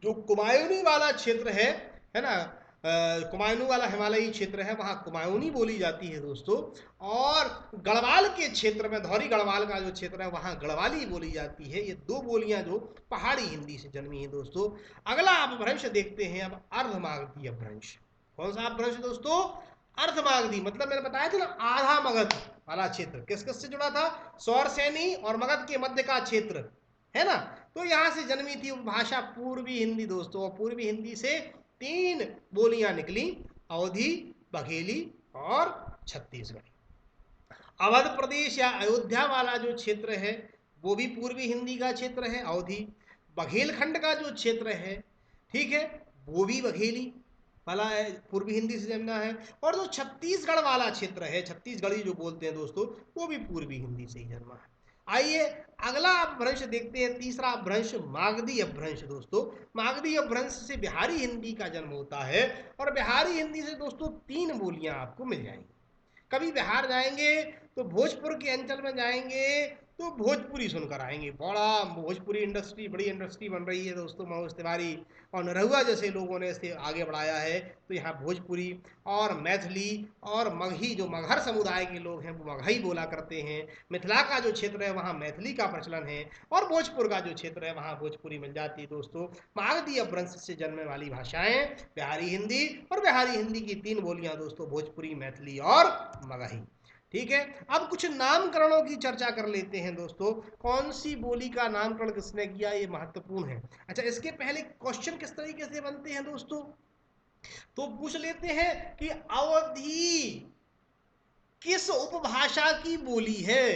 A: जो कुमायूनी वाला क्षेत्र है ना, कुमायूनी वाला हिमालयी क्षेत्र है, वहाँ कुमायूनी बोली जाती है दोस्तों। और गढ़वाल के क्षेत्र में, धौरी गढ़वाल का जो क्षेत्र है, वहाँ गढ़वाली बोली जाती है। ये 2 बोलियां जो पहाड़ी हिंदी से जन्मी है दोस्तों। अगला अपभ्रंश देखते हैं अब, अर्धमागधी अपभ्रंश। कौन सा अपभ्रंश दोस्तों? अर्धमागधी, मतलब मैंने बताया था ना आधा मगध वाला क्षेत्र। किस किस से जुड़ा था? सौरसेनी और मगध के मध्य का क्षेत्र, है ना। तो यहां से जन्मी थी भाषा पूर्वी हिंदी दोस्तों। पूर्वी हिंदी से 3 बोलियां निकली, अवधी, बघेली और छत्तीसगढ़ी। अवध प्रदेश या अयोध्या वाला जो क्षेत्र है वो भी पूर्वी हिंदी का क्षेत्र है, अवधी। बघेलखंड का जो क्षेत्र है, ठीक है, वो भी बघेली वाला है, पूर्वी हिंदी से जन्मा है। और जो छत्तीसगढ़ वाला क्षेत्र है, छत्तीसगढ़ी जो बोलते हैं दोस्तों, वो भी पूर्वी हिंदी से ही जन्मा है। आइए अगला अपभ्रंश देखते हैं, तीसरा अपभ्रंश मागधी अपभ्रंश दोस्तों। मागधी अपभ्रंश से बिहारी हिंदी का जन्म होता है। और बिहारी हिंदी से दोस्तों 3 बोलियां आपको मिल जाएंगी। कभी बिहार जाएंगे तो भोजपुर के अंचल में जाएंगे तो भोजपुरी सुनकर आएंगे। बड़ा भोजपुरी इंडस्ट्री, बड़ी इंडस्ट्री बन रही है दोस्तों। मनोज तिवारी और निरहुआ जैसे लोगों ने इसे आगे बढ़ाया है। तो यहाँ भोजपुरी और मैथिली और मगही, जो मगहर समुदाय के लोग हैं वो मगही बोला करते हैं। मिथिला का जो क्षेत्र है वहाँ मैथिली का प्रचलन है, और भोजपुर का जो क्षेत्र है वहाँ भोजपुरी मिल जाती है दोस्तों। मागधी अपभ्रंश से जन्मने वाली भाषाएं बिहारी हिंदी, और बिहारी हिंदी की 3 बोलियां दोस्तों, भोजपुरी, मैथिली और मगही। ठीक है, अब कुछ नामकरणों की चर्चा कर लेते हैं दोस्तों। कौन सी बोली का नामकरण किसने किया, ये महत्वपूर्ण है। अच्छा, इसके पहले क्वेश्चन किस तरीके से बनते हैं दोस्तों, तो पूछ लेते हैं कि अवधी किस उपभाषा की बोली है।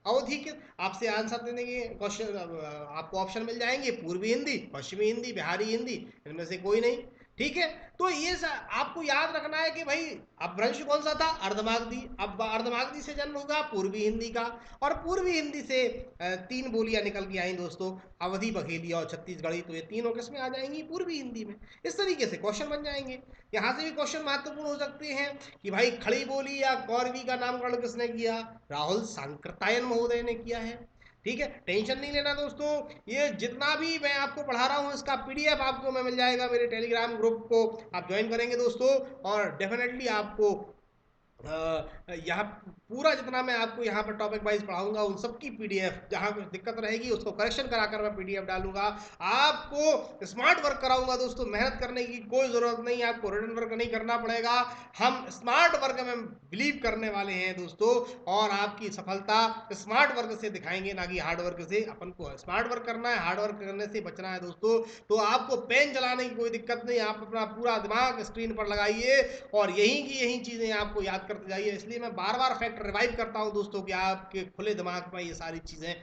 A: अवधि के आपसे आंसर देने के क्वेश्चन, आपको ऑप्शन मिल जाएंगे, पूर्वी हिंदी, पश्चिमी हिंदी, बिहारी हिंदी, इनमें से कोई नहीं। ठीक है, तो ये आपको याद रखना है कि भाई अपभ्रंश कौन सा था? अर्धमागधी। अब अर्धमागधी से जन्म होगा पूर्वी हिंदी का, और पूर्वी हिंदी से 3 बोलियां निकल के आई दोस्तों, अवधी, बघेली और छत्तीसगढ़ी। तो ये तीनों किस में आ जाएंगी? पूर्वी हिंदी में। इस तरीके से क्वेश्चन बन जाएंगे। यहाँ से भी क्वेश्चन महत्वपूर्ण हो सकते हैं कि भाई खड़ी बोली या कौरवी का नामकरण किसने किया? राहुल सांकृत्यायन महोदय ने किया है। ठीक है, टेंशन नहीं लेना दोस्तों। ये जितना भी मैं आपको पढ़ा रहा हूँ इसका पीडीएफ आपको मैं मिल जाएगा मेरे टेलीग्राम ग्रुप को आप ज्वाइन करेंगे दोस्तों। और डेफिनेटली आपको यहाँ पूरा जितना मैं आपको यहाँ पर टॉपिक वाइज पढ़ाऊंगा उन सब की पीडीएफ, जहाँ कुछ दिक्कत रहेगी उसको करेक्शन कराकर मैं पीडीएफ डालूंगा। आपको स्मार्ट वर्क कराऊंगा दोस्तों, मेहनत करने की कोई ज़रूरत नहीं, आपको रिटन वर्क नहीं करना पड़ेगा। हम स्मार्ट वर्क में बिलीव करने वाले हैं दोस्तों, और आपकी सफलता स्मार्ट वर्क से दिखाएंगे, ना कि हार्ड वर्क से। अपन को स्मार्ट वर्क करना है, हार्ड वर्क करने से बचना है दोस्तों। तो आपको पेन चलाने की कोई दिक्कत नहीं, आप अपना पूरा दिमाग स्क्रीन पर लगाइए और यही की यही चीज़ें आपको याद करते जाइए। इसलिए मैं बार बार फैक्ट रिवाइव करता हूं दोस्तों कि आपके खुले दिमाग में ये सारी चीज़ें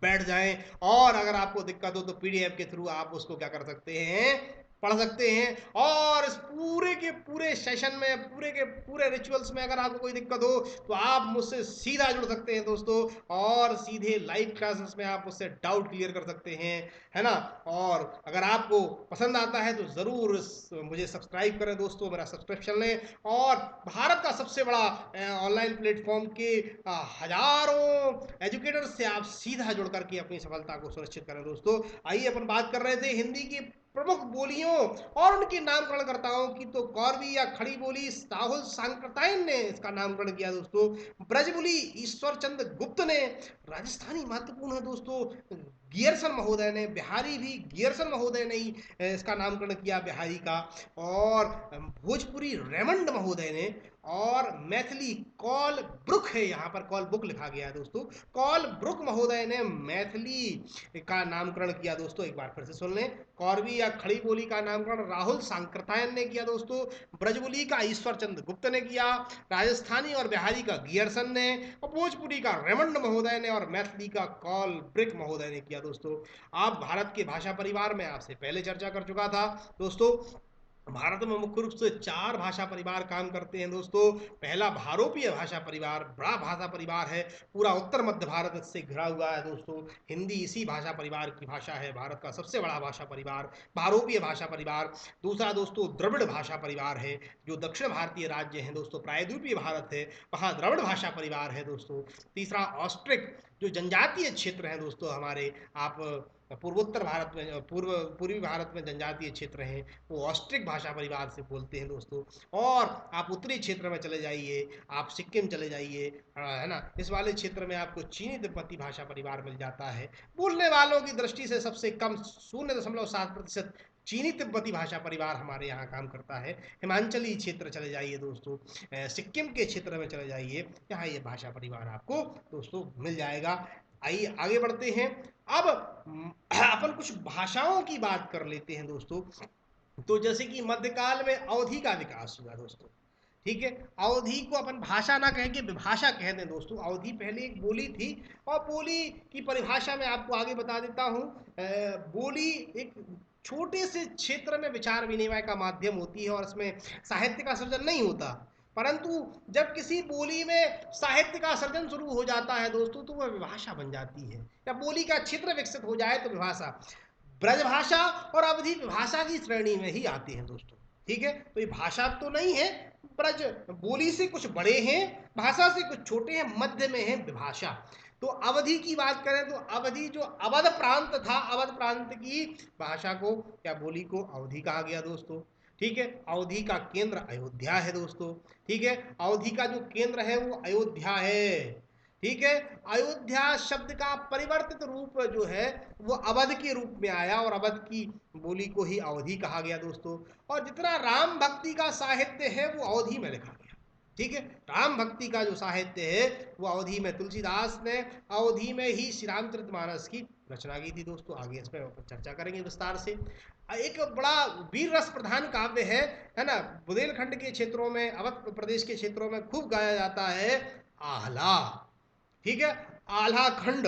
A: बैठ जाएं। और अगर आपको दिक्कत हो तो पीडीएफ के थ्रू आप उसको क्या कर सकते हैं, पढ़ सकते हैं। और इस पूरे के पूरे सेशन में, पूरे के पूरे रिचुअल्स में अगर आपको कोई दिक्कत हो तो आप मुझसे सीधा जुड़ सकते हैं दोस्तों, और सीधे लाइव क्लासेस में आप मुझसे डाउट क्लियर कर सकते हैं, है ना। और अगर आपको पसंद आता है तो ज़रूर मुझे सब्सक्राइब करें दोस्तों, मेरा सब्सक्रिप्शन लें। और भारत का सबसे बड़ा ऑनलाइन प्लेटफॉर्म के हजारों एजुकेटर्स से आप सीधा जुड़ करके अपनी सफलता को सुनिश्चित करें दोस्तों। आइए अपन बात कर रहे थे हिंदी की प्रमुख बोलियों और उनके नामकरणकर्ताओं की। तो कौरवी या खड़ी बोली राहुल सांकृत्यायन ने इसका नामकरण किया दोस्तों। ब्रजबुली ईश्वर चंद्र गुप्त ने। राजस्थानी महत्वपूर्ण है दोस्तों, गियरसन महोदय ने। बिहारी भी गियरसन महोदय ने ही इसका नामकरण किया बिहारी का। और भोजपुरी रेमंड महोदय ने। और मैथिली कॉल ब्रुक है, यहाँ पर कॉल बुक लिखा गया है दोस्तों। कॉल ब्रुक महोदय ने मैथिली का नामकरण किया दोस्तों, एक बार फिर से सुन लें। कौरवी या खड़ी बोली का नामकरण राहुल सांकृत्यायन ने किया दोस्तों। ब्रजबुली का ईश्वर चंद्र गुप्त ने किया। राजस्थानी और बिहारी का गियरसन ने, और भोजपुरी का रेमंड महोदय ने, और मैथिली का कॉल ब्रिक महोदय ने किया दोस्तों। आप भारत के भाषा परिवार में आपसे पहले चर्चा कर चुका था दोस्तों। भारत में मुख्य रूप से 4 भाषा परिवार काम करते हैं दोस्तों। पहला भारोपीय भाषा परिवार, बड़ा भाषा परिवार है, पूरा उत्तर मध्य भारत इससे घिरा हुआ है दोस्तों। हिंदी इसी भाषा परिवार की भाषा है, भारत का सबसे बड़ा भाषा परिवार भारोपीय भाषा परिवार। दूसरा दोस्तों द्रविड़ भाषा परिवार है, जो दक्षिण भारतीय राज्य हैं दोस्तों, प्रायद्वीपीय भारत है, वहाँ द्रविड़ भाषा परिवार है दोस्तों। तीसरा ऑस्ट्रिक, जो जनजातीय क्षेत्र हैं दोस्तों हमारे, आप पूर्वोत्तर भारत में, पूर्वी भारत में जनजातीय क्षेत्र हैं, वो ऑस्ट्रिक भाषा परिवार से बोलते हैं दोस्तों। और आप उत्तरी क्षेत्र में चले जाइए, आप सिक्किम चले जाइए, है ना, इस वाले क्षेत्र में आपको चीनी तिब्बती भाषा परिवार मिल जाता है। बोलने वालों की दृष्टि से सबसे कम 0.7% चीनी तिब्बती भाषा परिवार हमारे यहाँ काम करता है। हिमाचली क्षेत्र चले जाइए दोस्तों, सिक्किम के क्षेत्र में चले जाइए, यहाँ ये भाषा परिवार आपको दोस्तों मिल जाएगा। आइए आगे बढ़ते हैं। अब अपन कुछ भाषाओं की बात कर लेते हैं दोस्तों। तो जैसे कि मध्यकाल में अवधी का विकास हुआ दोस्तों, ठीक है। अवधी को अपन भाषा ना कह के विभाषा कह दें दोस्तों। अवधी पहले एक बोली थी, और बोली की परिभाषा मैं आपको आगे बता देता हूँ। बोली एक छोटे से क्षेत्र में विचार विनिमय का माध्यम होती है, और इसमें साहित्य का सृजन नहीं होता। परंतु जब किसी बोली में साहित्य का सृजन शुरू हो जाता है दोस्तों, तो वह विभाषा बन जाती है, या बोली का क्षेत्र विकसित हो जाए तो विभाषा। ब्रजभाषा और अवधी भाषा की श्रेणी में ही आती हैं दोस्तों, ठीक है। तो ये भाषा तो नहीं है, ब्रज बोली से कुछ बड़े हैं, भाषा से कुछ छोटे हैं, मध्य में है विभाषा। तो अवधि की बात करें तो अवधि जो अवध प्रांत था, अवध प्रांत की भाषा को या बोली को अवधि कहा गया दोस्तों, ठीक है। अवधि का केंद्र अयोध्या है दोस्तों, ठीक है। अवधि का जो केंद्र है वो अयोध्या है, ठीक है। अयोध्या शब्द का परिवर्तित रूप जो है वो अवध के रूप में आया, और अवध की बोली को ही अवधि कहा गया दोस्तों। और जितना राम भक्ति का साहित्य है वो अवधि में लिखा गया, ठीक है। राम भक्ति का जो साहित्य है वो अवधि में, तुलसीदास ने अवधि में ही श्री रामचरितमानस की रचना की थी दोस्तों। आगे इस पर चर्चा करेंगे विस्तार से। एक बड़ा वीर रस प्रधान काव्य है ना, बुंदेलखंड के क्षेत्रों में, अवध प्रदेश के क्षेत्रों में खूब गाया जाता है, आह्ला, ठीक है। आल्हा खंड।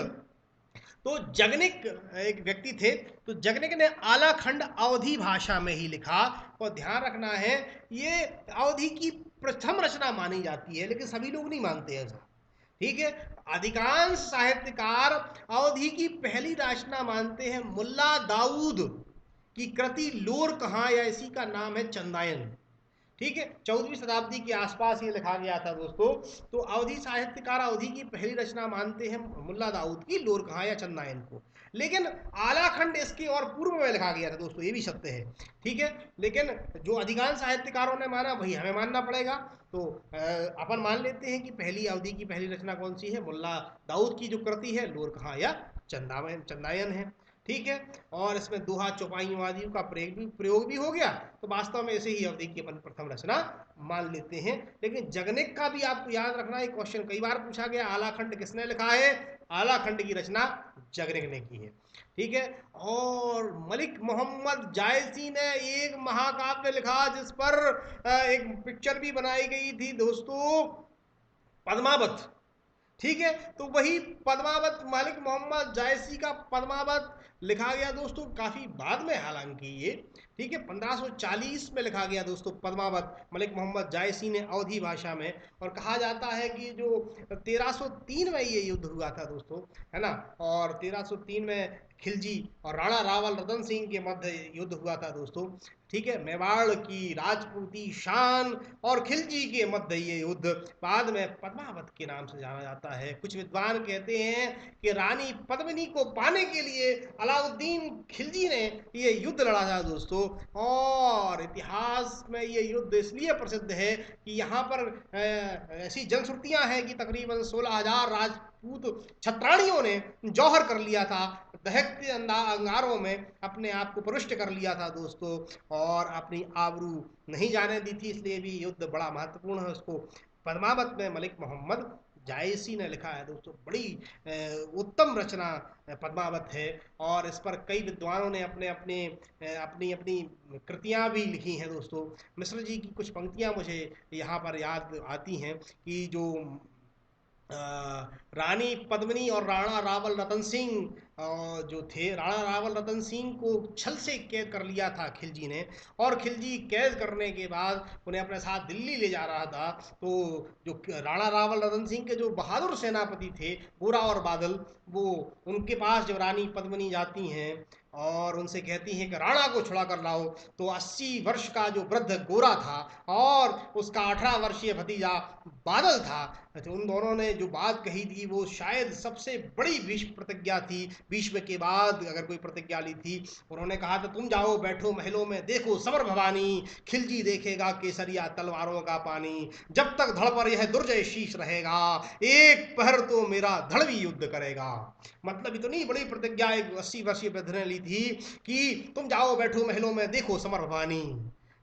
A: तो जगनिक एक व्यक्ति थे, तो जगनिक ने आला खंड अवधी भाषा में ही लिखा। और ध्यान रखना है, ये अवधी की प्रथम रचना मानी जाती है, लेकिन सभी लोग नहीं मानते ऐसा, ठीक है। अधिकांश साहित्यकार अवधी की पहली रचना मानते हैं मुल्ला दाऊद की कृति लोर कहाँ, या इसी का नाम है चंदायन, ठीक है। 14वीं शताब्दी के आसपास ये लिखा गया था दोस्तों। तो अवधी साहित्यकार अवधी की पहली रचना मानते हैं मुल्ला दाऊद की लोर कहाँ या चंदायन को, लेकिन आलाखंड इसके और पूर्व में लिखा गया था दोस्तों, ये भी सत्य है, ठीक है। लेकिन जो अधिकांश साहित्यकारों ने माना वही हमें मानना पड़ेगा। तो अपन मान लेते हैं कि पहली अवधी की पहली रचना कौन सी है, मुल्ला दाऊद की जो कृति है लोर कहाँ या चंदायन है, ठीक है। और इसमें दोहा चौपाइयों आदि का प्रयोग भी हो गया। तो वास्तव में ऐसे ही अवधि की अपन प्रथम रचना मान लेते हैं। लेकिन जगनिक का भी आपको याद रखना, एक क्वेश्चन कई बार पूछा गया, आलाखंड किसने लिखा है, आलाखंड की रचना जगनिक ने की है, ठीक है। और मलिक मोहम्मद जायसी ने एक महाकाव्य लिखा, जिस पर एक पिक्चर भी बनाई गई थी दोस्तों, पद्मावत, ठीक है। तो वही पद्मावत, मलिक मोहम्मद जायसी का पद्मावत लिखा गया दोस्तों काफी बाद में, हालांकि ये, ठीक है, 1540 में लिखा गया दोस्तों पद्मावत, मलिक मोहम्मद जायसी ने अवधी भाषा में। और कहा जाता है कि जो 1303 में ये युद्ध हुआ था दोस्तों, है ना, और 1303 में खिलजी और राणा रावल रतन सिंह के मध्य युद्ध हुआ था दोस्तों, ठीक है। मेवाड़ की राजपूती शान और खिलजी के मध्य ये युद्ध बाद में पद्मावत के नाम से जाना जाता है। कुछ विद्वान कहते हैं कि रानी पद्मिनी को पाने के लिए अलाउद्दीन खिलजी ने ये युद्ध लड़ा था दोस्तों। और इतिहास में ये युद्ध इसलिए प्रसिद्ध है कि यहाँ पर ऐसी जनश्रुतियां हैं कि तकरीबन 16,000 राजपूत छत्राणियों ने जौहर कर लिया था, दहकते अंगारों में अपने आप को प्रविष्ट कर लिया था दोस्तों, और अपनी आबरू नहीं जाने दी थी। इसलिए भी युद्ध बड़ा महत्वपूर्ण है। उसको पद्मावत में मलिक मोहम्मद जायसी ने लिखा है दोस्तों। बड़ी उत्तम रचना पद्मावत है, और इस पर कई विद्वानों ने अपनी अपनी कृतियां भी लिखी हैं दोस्तों। मिश्र जी की कुछ पंक्तियां मुझे यहाँ पर याद आती हैं कि जो रानी पद्मिनी और राणा रावल रतन सिंह जो थे, राणा रावल रतन सिंह को छल से कैद कर लिया था खिलजी ने, और खिलजी कैद करने के बाद उन्हें अपने साथ दिल्ली ले जा रहा था। तो जो राणा रावल रतन सिंह के जो बहादुर सेनापति थे गोरा और बादल, वो उनके पास जब रानी पद्मिनी जाती हैं और उनसे कहती हैं कि राणा को छुड़ा कर लाओ, तो 80 वर्ष का जो वृद्ध गोरा था और उसका 18 वर्षीय भतीजा बादल था, तो उन दोनों ने जो बात कही थी वो शायद सबसे बड़ी भीष्म प्रतिज्ञा थी। भीष्म के बाद अगर कोई प्रतिज्ञा ली थी, उन्होंने कहा था तुम जाओ बैठो महलों में देखो समर भवानी, खिलजी देखेगा केसरिया तलवारों का पानी, जब तक धड़ पर यह दुर्जय शीश रहेगा, एक पहर तो मेरा धड़ भी युद्ध करेगा। मतलब इतनी बड़ी प्रतिज्ञा एक 80 वर्षीय वृद्ध ने ली थी कि तुम जाओ बैठो महलों में देखो समर भवानी।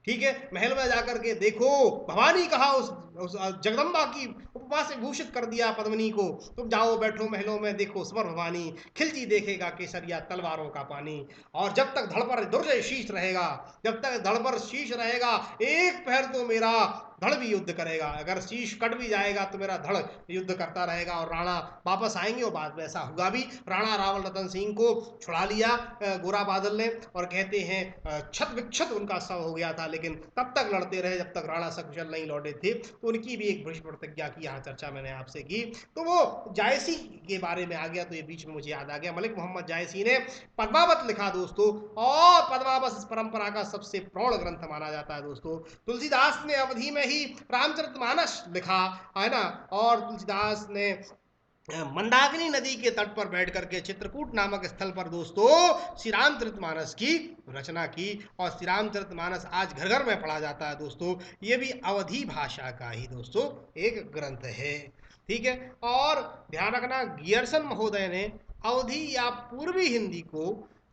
A: ठीक है, महल में जाकर के देखो, भवानी कहा उस जगदम्बा की उपमा से भूषित कर दिया पद्मिनी को, तुम जाओ बैठो महलों में देखो समर भवानी, खिलजी देखेगा केसरिया तलवारों का पानी, और जब तक धड़ पर दुर्जय शीश रहेगा, जब तक धड़ पर शीश रहेगा, एक पहर तो मेरा धड़ भी युद्ध करेगा। अगर शीश कट भी जाएगा तो मेरा धड़ युद्ध करता रहेगा। और राणा वापस आएंगे, और बाद में ऐसा हुआ भी। राणा रावल रतन सिंह को छुड़ा लिया गोरा बादल ने, और कहते हैं छत विक्षत उनका शव हो गया था, लेकिन तब तक लड़ते रहे जब तक राणा सकुशल नहीं लौटे थे। तो उनकी भी एक भीष्म प्रतिज्ञा की यहाँ चर्चा मैंने आपसे की। तो वो जायसी के बारे में आ गया, तो ये बीच में मुझे याद आ गया, मलिक मोहम्मद जायसी ने पद्मावत लिखा दोस्तों, और पद्मावत इस परंपरा का सबसे प्रौढ़ ग्रंथ माना जाता है दोस्तों। तुलसीदास ने अवधि में ही रामचरितमानस लिखा है ना, और तुलसीदास ने मंदाकिनी नदी के तट पर बैठ करके चित्रकूट नामक स्थल पर दोस्तों श्री रामचरितमानस की रचना की, और श्री रामचरितमानस आज घर घर में पढ़ा जाता है दोस्तों। ये भी अवधी भाषा का ही दोस्तों एक ग्रंथ है। ठीक है, और ध्यान रखना गियरसन महोदय ने अवधी या पूर्वी हिंदी को,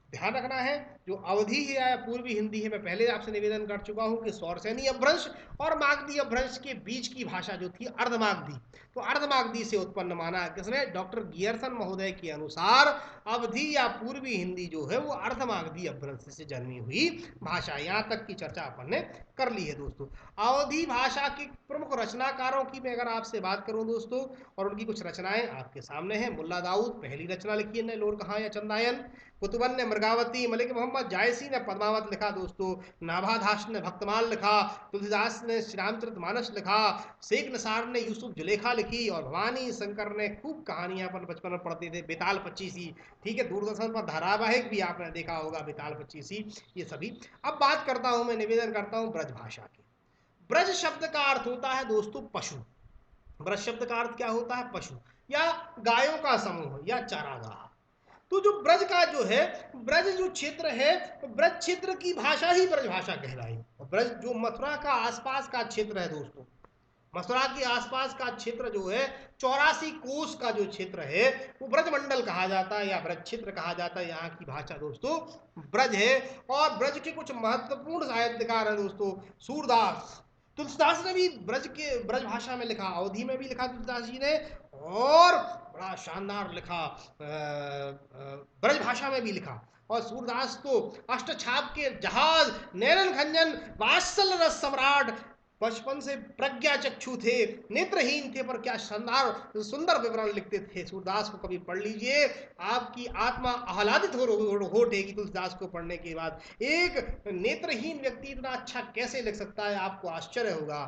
A: ध्यान रखना है जो अवधी है या पूर्वी हिंदी है, मैं पहले आपसे निवेदन कर चुका हूं कि सौरसेनी अपभ्रंश और मागधी अपभ्रंश के बीच की भाषा जो थी अर्धमागधी, तो अर्धमागधी से उत्पन्न माना किसने, डॉक्टर गियरसन महोदय के अनुसार अवधी या पूर्वी हिंदी जो है वो अर्धमागधी अपभ्रंश से जन्मी हुई भाषा। यहाँ तक की चर्चा अपन ने कर ली है दोस्तों। अवधी भाषा के प्रमुख रचनाकारों की मैं अगर आपसे बात करूं दोस्तों, और उनकी कुछ रचनाएं आपके सामने हैं। मुल्ला दाऊद पहली रचना लिखी है नेलोर कहाँ या चंदायन, कुतुबन ने मृगावती, मलिक मोहम्मद जायसी ने पद्मावत लिखा दोस्तों, नाभादास ने भक्तमाल लिखा, तुलसीदास ने श्री रामचरितमानस लिखा, शेख नसार ने यूसुफ जुलेखा लिखी, और भवानी शंकर ने खूब कहानियां अपन बचपन में पढ़ते थे, बेताल पच्चीसी। ठीक है, दूरदर्शन पर धारावाहिक भी आपने देखा होगा बेताल पच्चीसी, ये सभी। अब बात करता हूं, मैं निवेदन करता हूं ब्रज भाषा की। ब्रज शब्द का अर्थ होता है दोस्तों पशु। ब्रज शब्द का अर्थ क्या होता है, पशु या गायों का समूह या चारागाह। तो जो ब्रज का जो है, ब्रज जो क्षेत्र है, ब्रज क्षेत्र की भाषा ही ब्रज भाषा कहलाई। ब्रज जो मथुरा का आसपास का क्षेत्र है दोस्तों, मथुरा के आसपास का क्षेत्र जो है 84 कोस का जो क्षेत्र है वो ब्रजमंडल कहा जाता है या ब्रज क्षेत्र कहा जाता है। यहाँ की भाषा दोस्तों ब्रज है। और ब्रज के कुछ महत्वपूर्ण साहित्यकार हैं दोस्तों, सूरदास, तुलसीदास ने भी ब्रज भाषा में लिखा, अवधि में भी लिखा तुलसीदास जी ने, और बड़ा शानदार लिखा ब्रज भाषा में भी लिखा। और सूरदास तो अष्टछाप के जहाज, नैनन खंजन, वात्सल रस सम्राट, बचपन से प्रज्ञा चक्षु थे, नेत्रहीन थे, पर क्या शानदार सुंदर विवरण लिखते थे। सूरदास को कभी पढ़ लीजिए, आपकी आत्मा आह्लादित हो उठेगी तुलसीदास को पढ़ने के बाद। एक नेत्रहीन व्यक्ति इतना अच्छा कैसे लिख सकता है, आपको आश्चर्य होगा।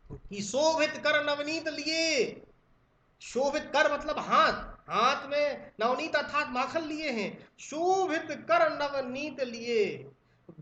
A: कि शोभित कर नवनीत लिए, शोभित कर मतलब हाथ, हाथ में नवनीत अर्थात माखन लिए हैं, शोभित कर नवनीत लिए,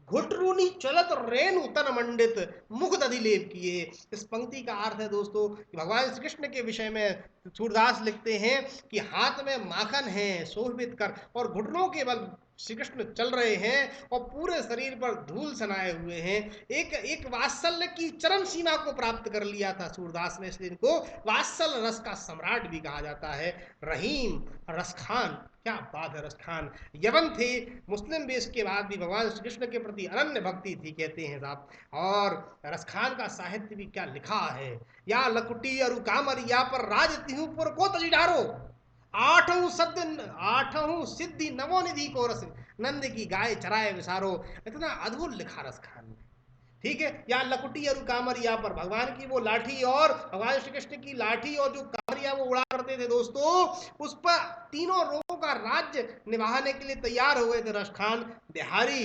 A: घुटरूनी चलत रेणु तन मंडित मुख दधिलेप किए। इस पंक्ति का अर्थ है दोस्तों कि भगवान श्री कृष्ण के विषय में सूरदास लिखते हैं कि हाथ में माखन है शोभित कर और घुटनों के बल श्री कृष्ण चल रहे हैं और पूरे शरीर पर धूल सनाए हुए हैं। एक एक वात्सल्य की चरम सीमा को प्राप्त कर लिया था सूरदास ने, इसलिए इनको वात्सल्य रस का सम्राट भी कहा जाता है। रहीम, रसखान, क्या बात है। रसखान यवन थे, मुस्लिम वेश के बाद भी भगवान श्री कृष्ण के प्रति अनन्य भक्ति थी कहते हैं साहब। और रसखान का साहित्य भी क्या लिखा है। या लकुटी अरु कामरिया पर राज तिहु पुर को तजी डारो, आठों सिद्धि नवोनिधि को रस, नंद की गाय चराए विसारो। इतना अद्भुत लिखा रसखान ने, ठीक है। या लकुटी और कामरिया पर भगवान की वो लाठी और भगवान श्री कृष्ण की लाठी और जो कामरिया वो उड़ा करते थे दोस्तों, उस पर तीनों लोगों का राज्य निभाने के लिए तैयार हुए थे रसखान बिहारी।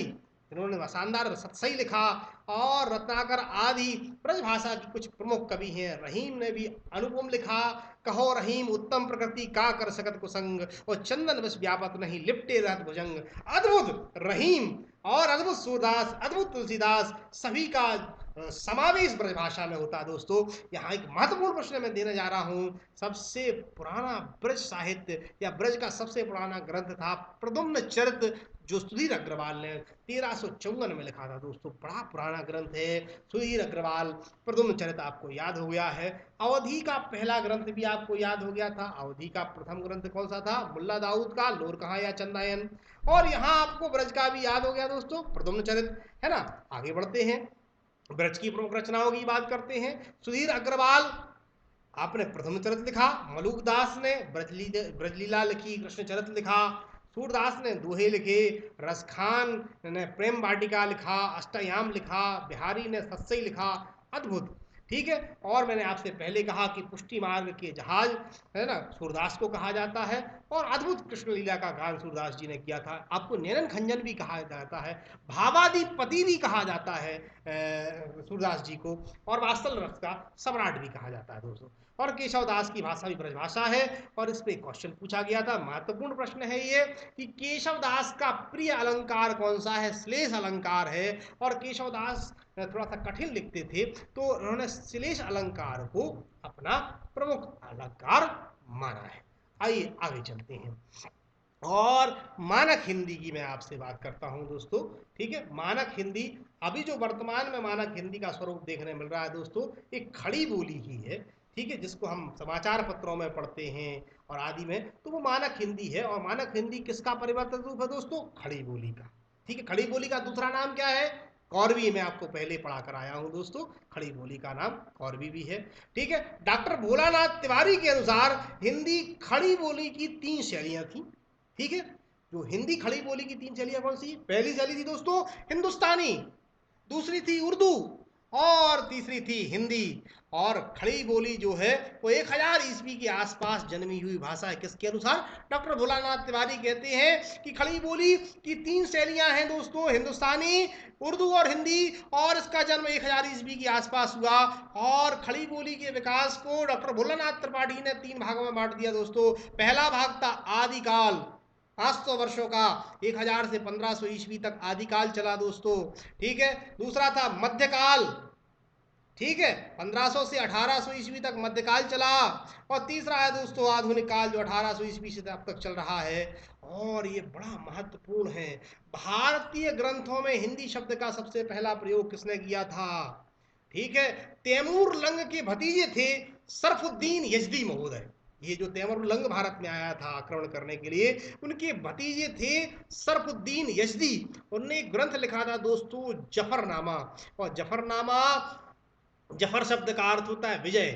A: इन्होंने शानदार सत्सई लिखा। और रत्नाकर आदि ब्रजभाषा की कुछ प्रमुख कवि हैं। रहीम ने भी अनुपम लिखा। कहो रहीम उत्तम प्रकृति का कर सकत कुसंग, और चंदन बस व्यापत नहीं लिपटे रहत भुजंग। अद्भुत रहीम और अद्भुत सूरदास, अद्भुत तुलसीदास, सभी का समावेश ब्रजभाषा में होता है दोस्तों। यहाँ एक महत्वपूर्ण प्रश्न मैं देने जा रहा हूँ। सबसे पुराना ब्रज साहित्य या ब्रज का सबसे पुराना ग्रंथ था प्रद्युम्न चरित, जो सुधीर अग्रवाल ने 1354 में लिखा था दोस्तों। बड़ा पुराना ग्रंथ है सुधीर अग्रवाल। प्रद्युम्न चरित आपको याद हो गया है। अवधि का पहला ग्रंथ भी आपको याद हो गया था। अवधि का प्रथम ग्रंथ कौन सा था? मुल्ला दाऊद का लोर कहाँ या चंदायन। और यहाँ आपको ब्रज का भी याद हो गया दोस्तों, प्रद्युम्न चरित, है ना। आगे बढ़ते हैं, ब्रज की प्रमुख रचनाओं की बात करते हैं। सुधीर अग्रवाल आपने प्रथम चरित लिखा, मलूक दास ने ब्रजलीला लिखी, कृष्ण चरित लिखा, सूरदास ने दोहे लिखे, रसखान ने प्रेम वाटिका लिखा, अष्टयाम लिखा, बिहारी ने सत्सई लिखा। अद्भुत, ठीक है। और मैंने आपसे पहले कहा कि पुष्टि मार्ग के जहाज, है ना, सूरदास को कहा जाता है। और अद्भुत कृष्ण लीला का गान सूरदास जी ने किया था। आपको नैनन खंजन भी कहा जाता है, भावादिपति भी कहा जाता है सूरदास जी को, और वात्सल रस का सम्राट भी कहा जाता है दोस्तों। और केशव दास की भाषा भी ब्रजभाषा है। और इस पे क्वेश्चन पूछा गया था, महत्वपूर्ण प्रश्न है ये, कि केशव दास का प्रिय अलंकार कौन सा है? श्लेष अलंकार है। और केशव दास थोड़ा सा कठिन लिखते थे, तो उन्होंने श्लेष अलंकार को अपना प्रमुख अलंकार माना है। आइए आगे चलते हैं। और मानक हिंदी की मैं आपसे बात करता हूं दोस्तों, ठीक है। मानक हिंदी, अभी जो वर्तमान में मानक हिंदी का स्वरूप देखने मिल रहा है दोस्तों, एक खड़ी बोली ही है, ठीक है, जिसको हम समाचार पत्रों में पढ़ते हैं और आदि में, तो वो मानक हिंदी है। और मानक हिंदी किसका परिवर्तित रूप है दोस्तों? खड़ी बोली का, ठीक है। खड़ी बोली का दूसरा नाम क्या है? कौरवी। मैं आपको पहले पढ़ा कर आया हूं दोस्तों, खड़ी बोली का नाम कौरवी भी है, ठीक है। डॉक्टर भोलानाथ तिवारी के अनुसार हिंदी खड़ी बोली की 3 शैलियां थी, ठीक है। जो हिंदी खड़ी बोली की 3 शैलियां कौन सी? पहली शैली थी दोस्तों हिंदुस्तानी, दूसरी थी उर्दू, और तीसरी थी हिंदी। और खड़ी बोली जो है वो 1000 ईस्वी के आसपास जन्मी हुई भाषा है। किसके अनुसार? डॉक्टर भोलानाथ तिवारी कहते हैं कि खड़ी बोली की 3 शैलियां हैं दोस्तों, हिंदुस्तानी, उर्दू और हिंदी। और इसका जन्म 1000 ईस्वी के आसपास हुआ। और खड़ी बोली के विकास को डॉक्टर भोलानाथ त्रिपाठी ने 3 भागों में बांट दिया दोस्तों। पहला भाग था आदिकाल, 500 वर्षों का, 1000 से 1500 ईस्वी तक आदिकाल चला दोस्तों, ठीक है। दूसरा था मध्यकाल, ठीक है, 1500 से 1800 ईस्वी तक मध्यकाल चला। और तीसरा है दोस्तों आधुनिक काल, जो 1800 ईस्वी से अब तक चल रहा है। और ये बड़ा महत्वपूर्ण है, भारतीय ग्रंथों में हिंदी शब्द का सबसे पहला प्रयोग किसने किया था? ठीक है, तैमूर लंग के भतीजे थे सरफुद्दीन यजदी महोदय। ये जो तैमूर लंग भारत में आया था आक्रमण करने के लिए, उनके भतीजे थे सरफुद्दीन यजदी। उन्होंने एक ग्रंथ लिखा था दोस्तों जफरनामा। और जफरनामा, जफर शब्द का अर्थ होता है विजय,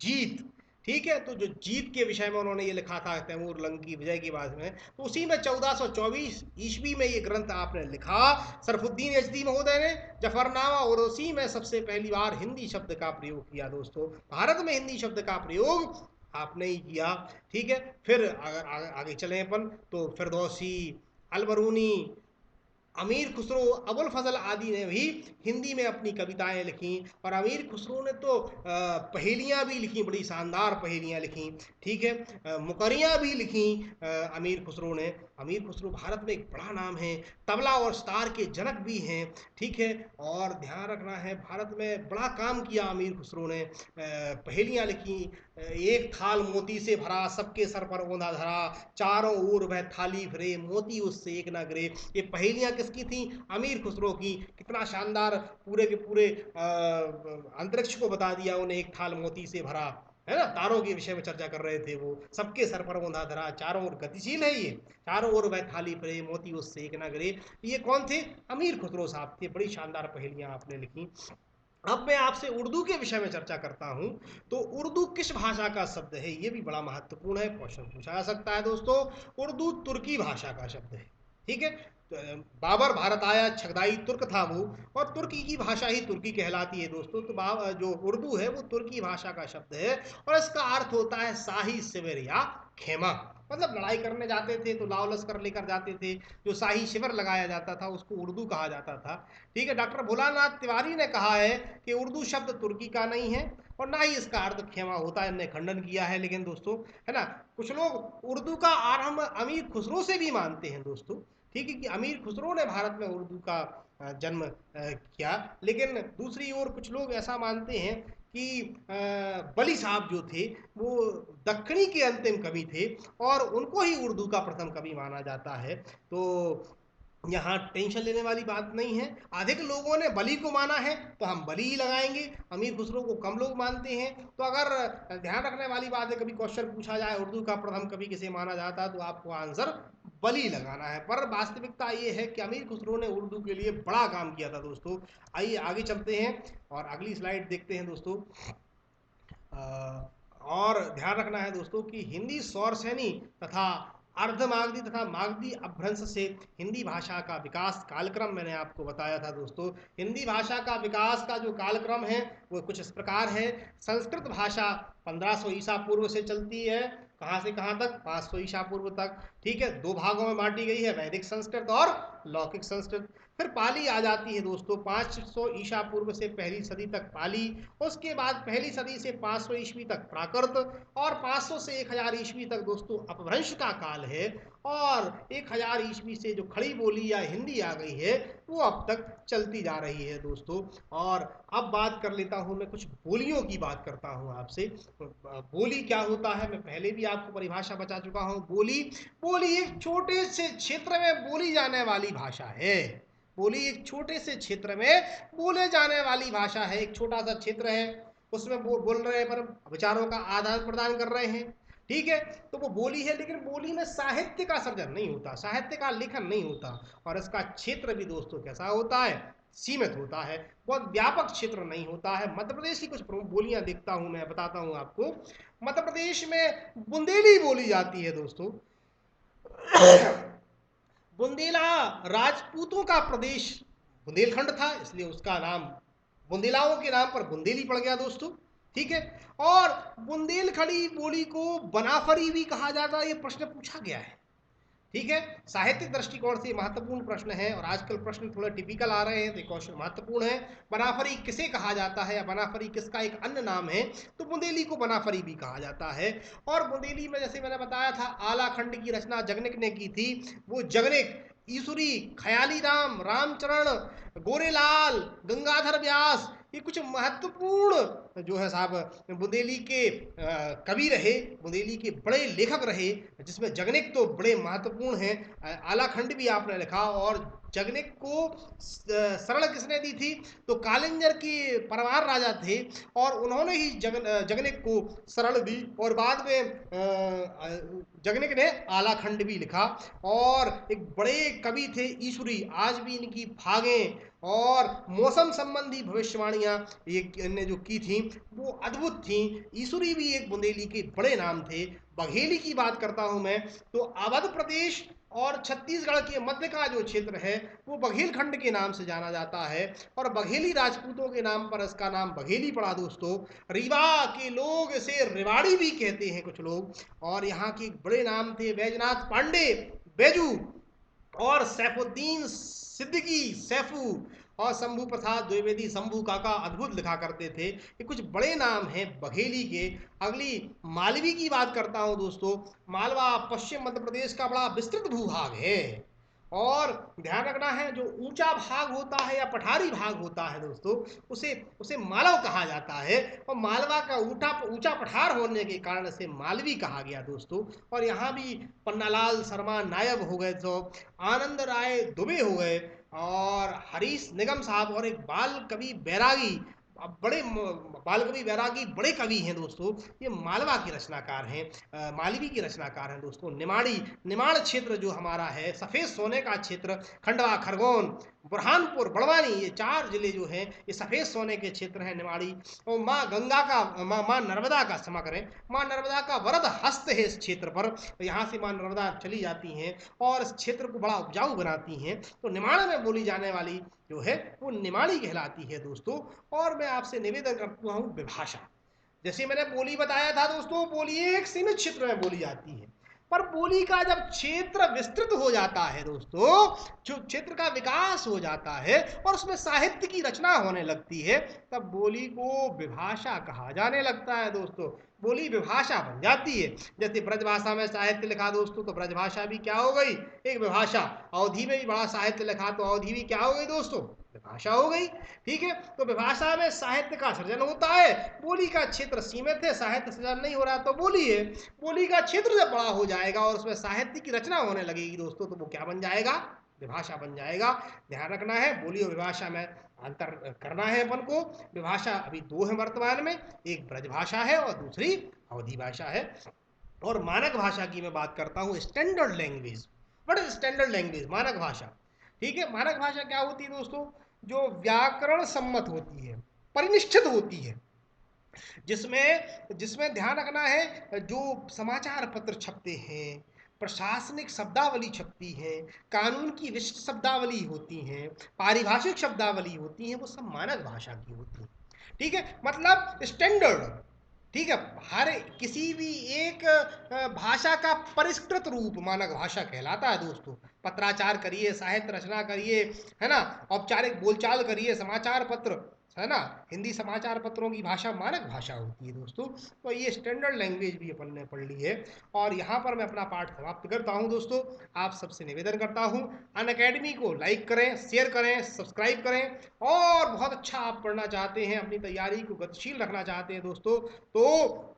A: जीत, ठीक है। तो जो जीत के विषय में उन्होंने ये लिखा था तैमूर लंग की विजय के बाद में, तो उसी में 1424 ईस्वी में ये ग्रंथ आपने लिखा सरफुद्दीन यजदी महोदय ने, जफरनामा। और उसी में सबसे पहली बार हिंदी शब्द का प्रयोग किया दोस्तों। भारत में हिंदी शब्द का प्रयोग आपने ही किया, ठीक है। फिर अगर आगे चले अपन, तो फिरदौसी, अलबरूनी, अमीर खुसरो, अबुल फजल आदि ने भी हिंदी में अपनी कविताएं लिखी। और अमीर खुसरो ने तो पहेलियां भी लिखी, बड़ी शानदार पहेलियां लिखी, ठीक है। मुकरियां भी लिखी अमीर खुसरो ने। अमीर खुसरो भारत में एक बड़ा नाम है, तबला और सितार के जनक भी हैं, ठीक है। और ध्यान रखना है, भारत में बड़ा काम किया अमीर खुसरो ने, पहेलियाँ लिखी, एक थाल मोती से भरा, सबके सर पर ओंधा धरा, चारों ओर वह थाली फिरे, मोती उससे एक ना गिरे। ये पहेलियाँ किसकी थी? अमीर खुसरो की। कितना शानदार, पूरे के पूरे अंतरिक्ष को बता दिया उन्हें, एक थाल मोती से भरा, है ना। तारों के विषय में चर्चा कर रहे थे वो, सबके सर पर ओंधा धरा, चारों ओर गतिशील है ये, चारों ओर वह थाली फिरे, मोती उससे एक ना गिरे। ये कौन थे? अमीर खुसरो साहब थे। बड़ी शानदार पहेलियां आपने लिखी। अब मैं आपसे उर्दू के विषय में चर्चा करता हूं। तो उर्दू किस भाषा का शब्द है? ये भी बड़ा महत्वपूर्ण है, क्वेश्चन पूछा जा सकता है दोस्तों। उर्दू तुर्की भाषा का शब्द है, ठीक है। तो बाबर भारत आया, छगदाई तुर्क था वो, और तुर्की की भाषा ही तुर्की कहलाती है दोस्तों। तो जो उर्दू है वो तुर्की भाषा का शब्द है, और इसका अर्थ होता है शाही शिविर या खेमा। मतलब लड़ाई करने जाते थे तो लाव लश्कर लेकर जाते थे, जो शाही शिविर लगाया जाता था उसको उर्दू कहा जाता था, ठीक है। डॉक्टर भोलानाथ तिवारी ने कहा है कि उर्दू शब्द तुर्की का नहीं है, और ना ही इसका अर्थ खेमा होता है, इन्हें खंडन किया है। लेकिन दोस्तों, है ना, कुछ लोग उर्दू का आरंभ अमीर खुसरो से भी मानते हैं दोस्तों, ठीक है, कि अमीर खुसरो ने भारत में उर्दू का जन्म किया। लेकिन दूसरी ओर कुछ लोग ऐसा मानते हैं कि बली साहब जो थे वो दक्कनी के अंतिम कवि थे, और उनको ही उर्दू का प्रथम कवि माना जाता है। तो यहाँ टेंशन लेने वाली बात नहीं है। अधिक लोगों ने बली को माना है तो हम बली ही लगाएंगे, अमीर खुसरो को कम लोग मानते हैं। तो अगर ध्यान रखने वाली बात है, कभी क्वेश्चन पूछा जाए उर्दू का प्रथम कवि किसे माना जाता है, तो आपको आंसर बली लगाना है। पर वास्तविकता ये है कि अमीर खुसरो ने उर्दू के लिए बड़ा काम किया था दोस्तों। आइए आगे चलते हैं और अगली स्लाइड देखते हैं दोस्तों। और ध्यान रखना है दोस्तों कि हिंदी सौरसैनी तथा अर्धमागधी तथा मागधी अपभ्रंश से हिंदी भाषा का विकास कालक्रम मैंने आपको बताया था दोस्तों। हिंदी भाषा का विकास का जो कालक्रम है वो कुछ इस प्रकार है। संस्कृत भाषा 1500 ईसा पूर्व से चलती है, कहाँ से कहाँ तक? 500 ईसा पूर्व तक, ठीक है। दो भागों में बांटी गई है, वैदिक संस्कृत और लौकिक संस्कृत। फिर पाली आ जाती है दोस्तों, 500 ईसा पूर्व से पहली सदी तक पाली, उसके बाद पहली सदी से 500 ईस्वी तक प्राकृत, और 500 से 1000 ईस्वी तक दोस्तों अपभ्रंश का काल है, और 1000 ईस्वी से जो खड़ी बोली या हिंदी आ गई है वो अब तक चलती जा रही है दोस्तों। और अब बात कर लेता हूं, मैं कुछ बोलियों की बात करता हूं आपसे। बोली क्या होता है, मैं पहले भी आपको परिभाषा बता चुका हूं। बोली, बोली एक छोटे से क्षेत्र में बोली जाने वाली भाषा है। बोली एक छोटे से क्षेत्र में बोले जाने वाली भाषा है। एक छोटा सा क्षेत्र है, उसमें बोल रहे हैं, पर विचारों का आदान प्रदान कर रहे हैं, ठीक है। तो वो बोली है, लेकिन बोली में साहित्य का सर्जन नहीं होता, साहित्य का लेखन नहीं होता। और इसका क्षेत्र भी दोस्तों कैसा होता है? सीमित होता है, बहुत व्यापक क्षेत्र नहीं होता है। मध्य प्रदेश की कुछ प्रमुख बोलियां देखता हूं, मैं बताता हूं आपको। मध्य प्रदेश में बुंदेली बोली जाती है दोस्तों। बुंदेला राजपूतों का प्रदेश बुंदेलखंड था, इसलिए उसका नाम बुंदेलाओं के नाम पर बुंदेली पड़ गया दोस्तों, ठीक है। और बुंदेलखंडी बोली को बनाफरी भी कहा जाता है, ये प्रश्न पूछा गया है, ठीक है। साहित्यिक दृष्टिकोण से महत्वपूर्ण प्रश्न है, और आजकल प्रश्न थोड़ा टिपिकल आ रहे हैं तो क्वेश्चन महत्वपूर्ण है। बनाफरी किसे कहा जाता है, या बनाफरी किसका एक अन्य नाम है? तो बुंदेली को बनाफरी भी कहा जाता है। और बुंदेली में जैसे मैंने बताया था, आला खंड की रचना जगनिक ने की थी। वो जगनिक ईसुरी, खयाली राम, रामचरण, गोरेलाल, गंगाधर व्यास, ये कुछ महत्वपूर्ण जो है साहब बुंदेली के कवि रहे, बुंदेली के बड़े लेखक रहे, जिसमें जगनिक तो बड़े महत्वपूर्ण हैं। आलाखंड भी आपने लिखा, और जगनिक को शरण किसने दी थी? तो कालिंजर के परमार राजा थे, और उन्होंने ही जगनिक को शरण दी, और बाद में जगनिक ने आलाखंड भी लिखा। और एक बड़े कवि थे ईश्वरी, आज भी इनकी भागें और मौसम संबंधी भविष्यवाणियां इनने जो की थी वो अद्भुत थी। ईश्वरी भी एक बुंदेली के बड़े नाम थे। बघेली की बात करता हूं मैं, तो अवध प्रदेश और छत्तीसगढ़ के मध्य का जो क्षेत्र है वो बघेलखंड के नाम से जाना जाता है, और बघेली राजपूतों के नाम पर इसका नाम बघेली पड़ा दोस्तों। रीवा के लोग इसे रेवाड़ी भी कहते हैं कुछ लोग। और यहाँ के बड़े नाम थे बैजनाथ पांडे, बैजू, और सैफुद्दीन सिद्दीकी, सैफू, और शंभू प्रसाद द्विवेदी, शंभू काका अद्भुत लिखा करते थे। ये कुछ बड़े नाम हैं बघेली के। अगली मालवी की बात करता हूँ दोस्तों। मालवा पश्चिम मध्य प्रदेश का बड़ा विस्तृत भूभाग है। और ध्यान रखना है, जो ऊंचा भाग होता है या पठारी भाग होता है दोस्तों, उसे उसे मालव कहा जाता है। और मालवा का ऊंचा ऊंचा पठार होने के कारण से मालवी कहा गया दोस्तों। और यहाँ भी पन्नालाल शर्मा नायब हो गए, तो आनंद राय दुबे हो गए, और हरीश निगम साहब, और एक बाल कवि बैरागी, बड़े बाल कवि बैरागी बड़े कवि हैं दोस्तों। ये मालवा के रचनाकार हैं, मालवी की रचनाकार हैं दोस्तों। निमाड़ी, निमाड़ क्षेत्र जो हमारा है, सफ़ेद सोने का क्षेत्र, खंडवा, खरगोन, बुरहानपुर, बड़वानी, ये 4 जिले जो हैं ये सफ़ेद सोने के क्षेत्र हैं, निमाड़ी। और माँ गंगा का, माँ नर्मदा का, क्षमा करें, माँ नर्मदा का वरद हस्त है इस क्षेत्र पर। यहाँ से माँ नर्मदा चली जाती हैं और इस क्षेत्र को बड़ा उपजाऊ बनाती हैं। तो निमाड़ में बोली जाने वाली जो है वो निमाड़ी कहलाती है दोस्तों। और मैं आपसे निवेदन करता हूँ, विभाषा, जैसे मैंने बोली बताया था दोस्तों, बोली एक सीमित क्षेत्र में बोली जाती है, पर बोली का जब क्षेत्र विस्तृत हो जाता है दोस्तों, जो क्षेत्र का विकास हो जाता है और उसमें साहित्य की रचना होने लगती है, तब बोली को विभाषा कहा जाने लगता है दोस्तों। बोली विभाषा बन जाती है। जैसे ब्रजभाषा में साहित्य लिखा दोस्तों, तो ब्रजभाषा भी क्या हो गई, एक विभाषा। अवधी में भी बड़ा साहित्य लिखा, तो अवधी भी क्या हो गई दोस्तों, विभाषा हो गई। ठीक है, तो विभाषा में साहित्य का सृजन होता है। बोली का क्षेत्र सीमित है, साहित्य सृजन नहीं हो रहा तो बोली है। बोली का क्षेत्र जब बड़ा हो जाएगा और उसमें साहित्य की रचना होने लगेगी दोस्तों, तो वो क्या बन जाएगा, विभाषा बन जाएगा। ध्यान रखना है, बोली और विभाषा में अंतर करना है अपन को। विभाषा अभी 2 है वर्तमान में, एक ब्रजभाषा है और दूसरी अवधी भाषा है। और मानक भाषा की मैं बात करता हूँ, standard language. What is standard language, मानक भाषा। ठीक है, मानक भाषा क्या होती है दोस्तों, जो व्याकरण सम्मत होती है, परिनिष्ठित होती है, जिसमें जिसमें ध्यान रखना है, जो समाचार पत्र छपते हैं, प्रशासनिक शब्दावली छपती है, कानून की विशिष्ट शब्दावली होती हैं, पारिभाषिक शब्दावली होती हैं, वो सब मानक भाषा की होती है। ठीक है, मतलब स्टैंडर्ड। ठीक है, हर किसी भी एक भाषा का परिष्कृत रूप मानक भाषा कहलाता है दोस्तों। पत्राचार करिए, साहित्य रचना करिए, है ना, औपचारिक बोलचाल करिए, समाचार पत्र, है ना, हिंदी समाचार पत्रों की भाषा मानक भाषा होती है दोस्तों। तो ये स्टैंडर्ड लैंग्वेज भी अपन ने पढ़ ली है। और यहाँ पर मैं अपना पाठ समाप्त करता हूँ दोस्तों। आप सबसे निवेदन करता हूँ, अनअकैडमी को लाइक करें, शेयर करें, सब्सक्राइब करें। और बहुत अच्छा आप पढ़ना चाहते हैं, अपनी तैयारी को गतिशील रखना चाहते हैं दोस्तों, तो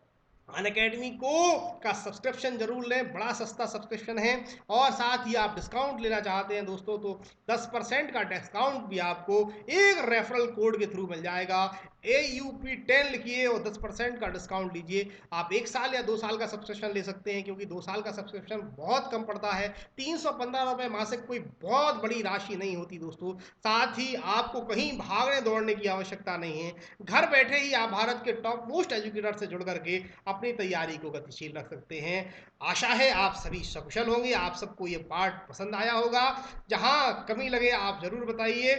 A: अनअकैडमी को का सब्सक्रिप्शन जरूर लें, बड़ा सस्ता सब्सक्रिप्शन है। और साथ ही आप डिस्काउंट लेना चाहते हैं दोस्तों, तो 10% का डिस्काउंट भी आपको एक रेफरल कोड के थ्रू मिल जाएगा। AUP10 लिखिए और 10% का डिस्काउंट लीजिए। आप 1 साल या 2 साल का सब्सक्रिप्शन ले सकते हैं, क्योंकि 2 साल का सब्सक्रिप्शन बहुत कम पड़ता है। 315 रुपये मासिक कोई बहुत बड़ी राशि नहीं होती दोस्तों। साथ ही आपको कहीं भागने दौड़ने की आवश्यकता नहीं है, घर बैठे ही आप भारत के टॉप मोस्ट एजुकेटर से जुड़ करके अपनी तैयारी को गतिशील रख सकते हैं। आशा है आप सभी सकुशल होंगे, आप सबको ये पाठ पसंद आया होगा। जहां कमी लगे आप जरूर बताइए,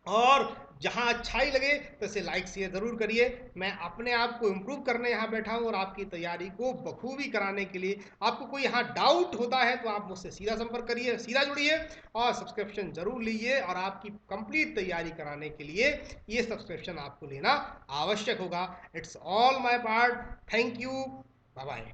A: और जहां अच्छाई लगे तो इसे लाइक शेयर जरूर करिए। मैं अपने आप को इम्प्रूव करने यहाँ बैठा हूँ, और आपकी तैयारी को बखूबी कराने के लिए। आपको कोई यहाँ डाउट होता है तो आप मुझसे सीधा संपर्क करिए, सीधा जुड़िए, और सब्सक्रिप्शन जरूर लीजिए। और आपकी कंप्लीट तैयारी कराने के लिए ये सब्सक्रिप्शन आपको लेना आवश्यक होगा। It's all my part. Thank you, bye bye.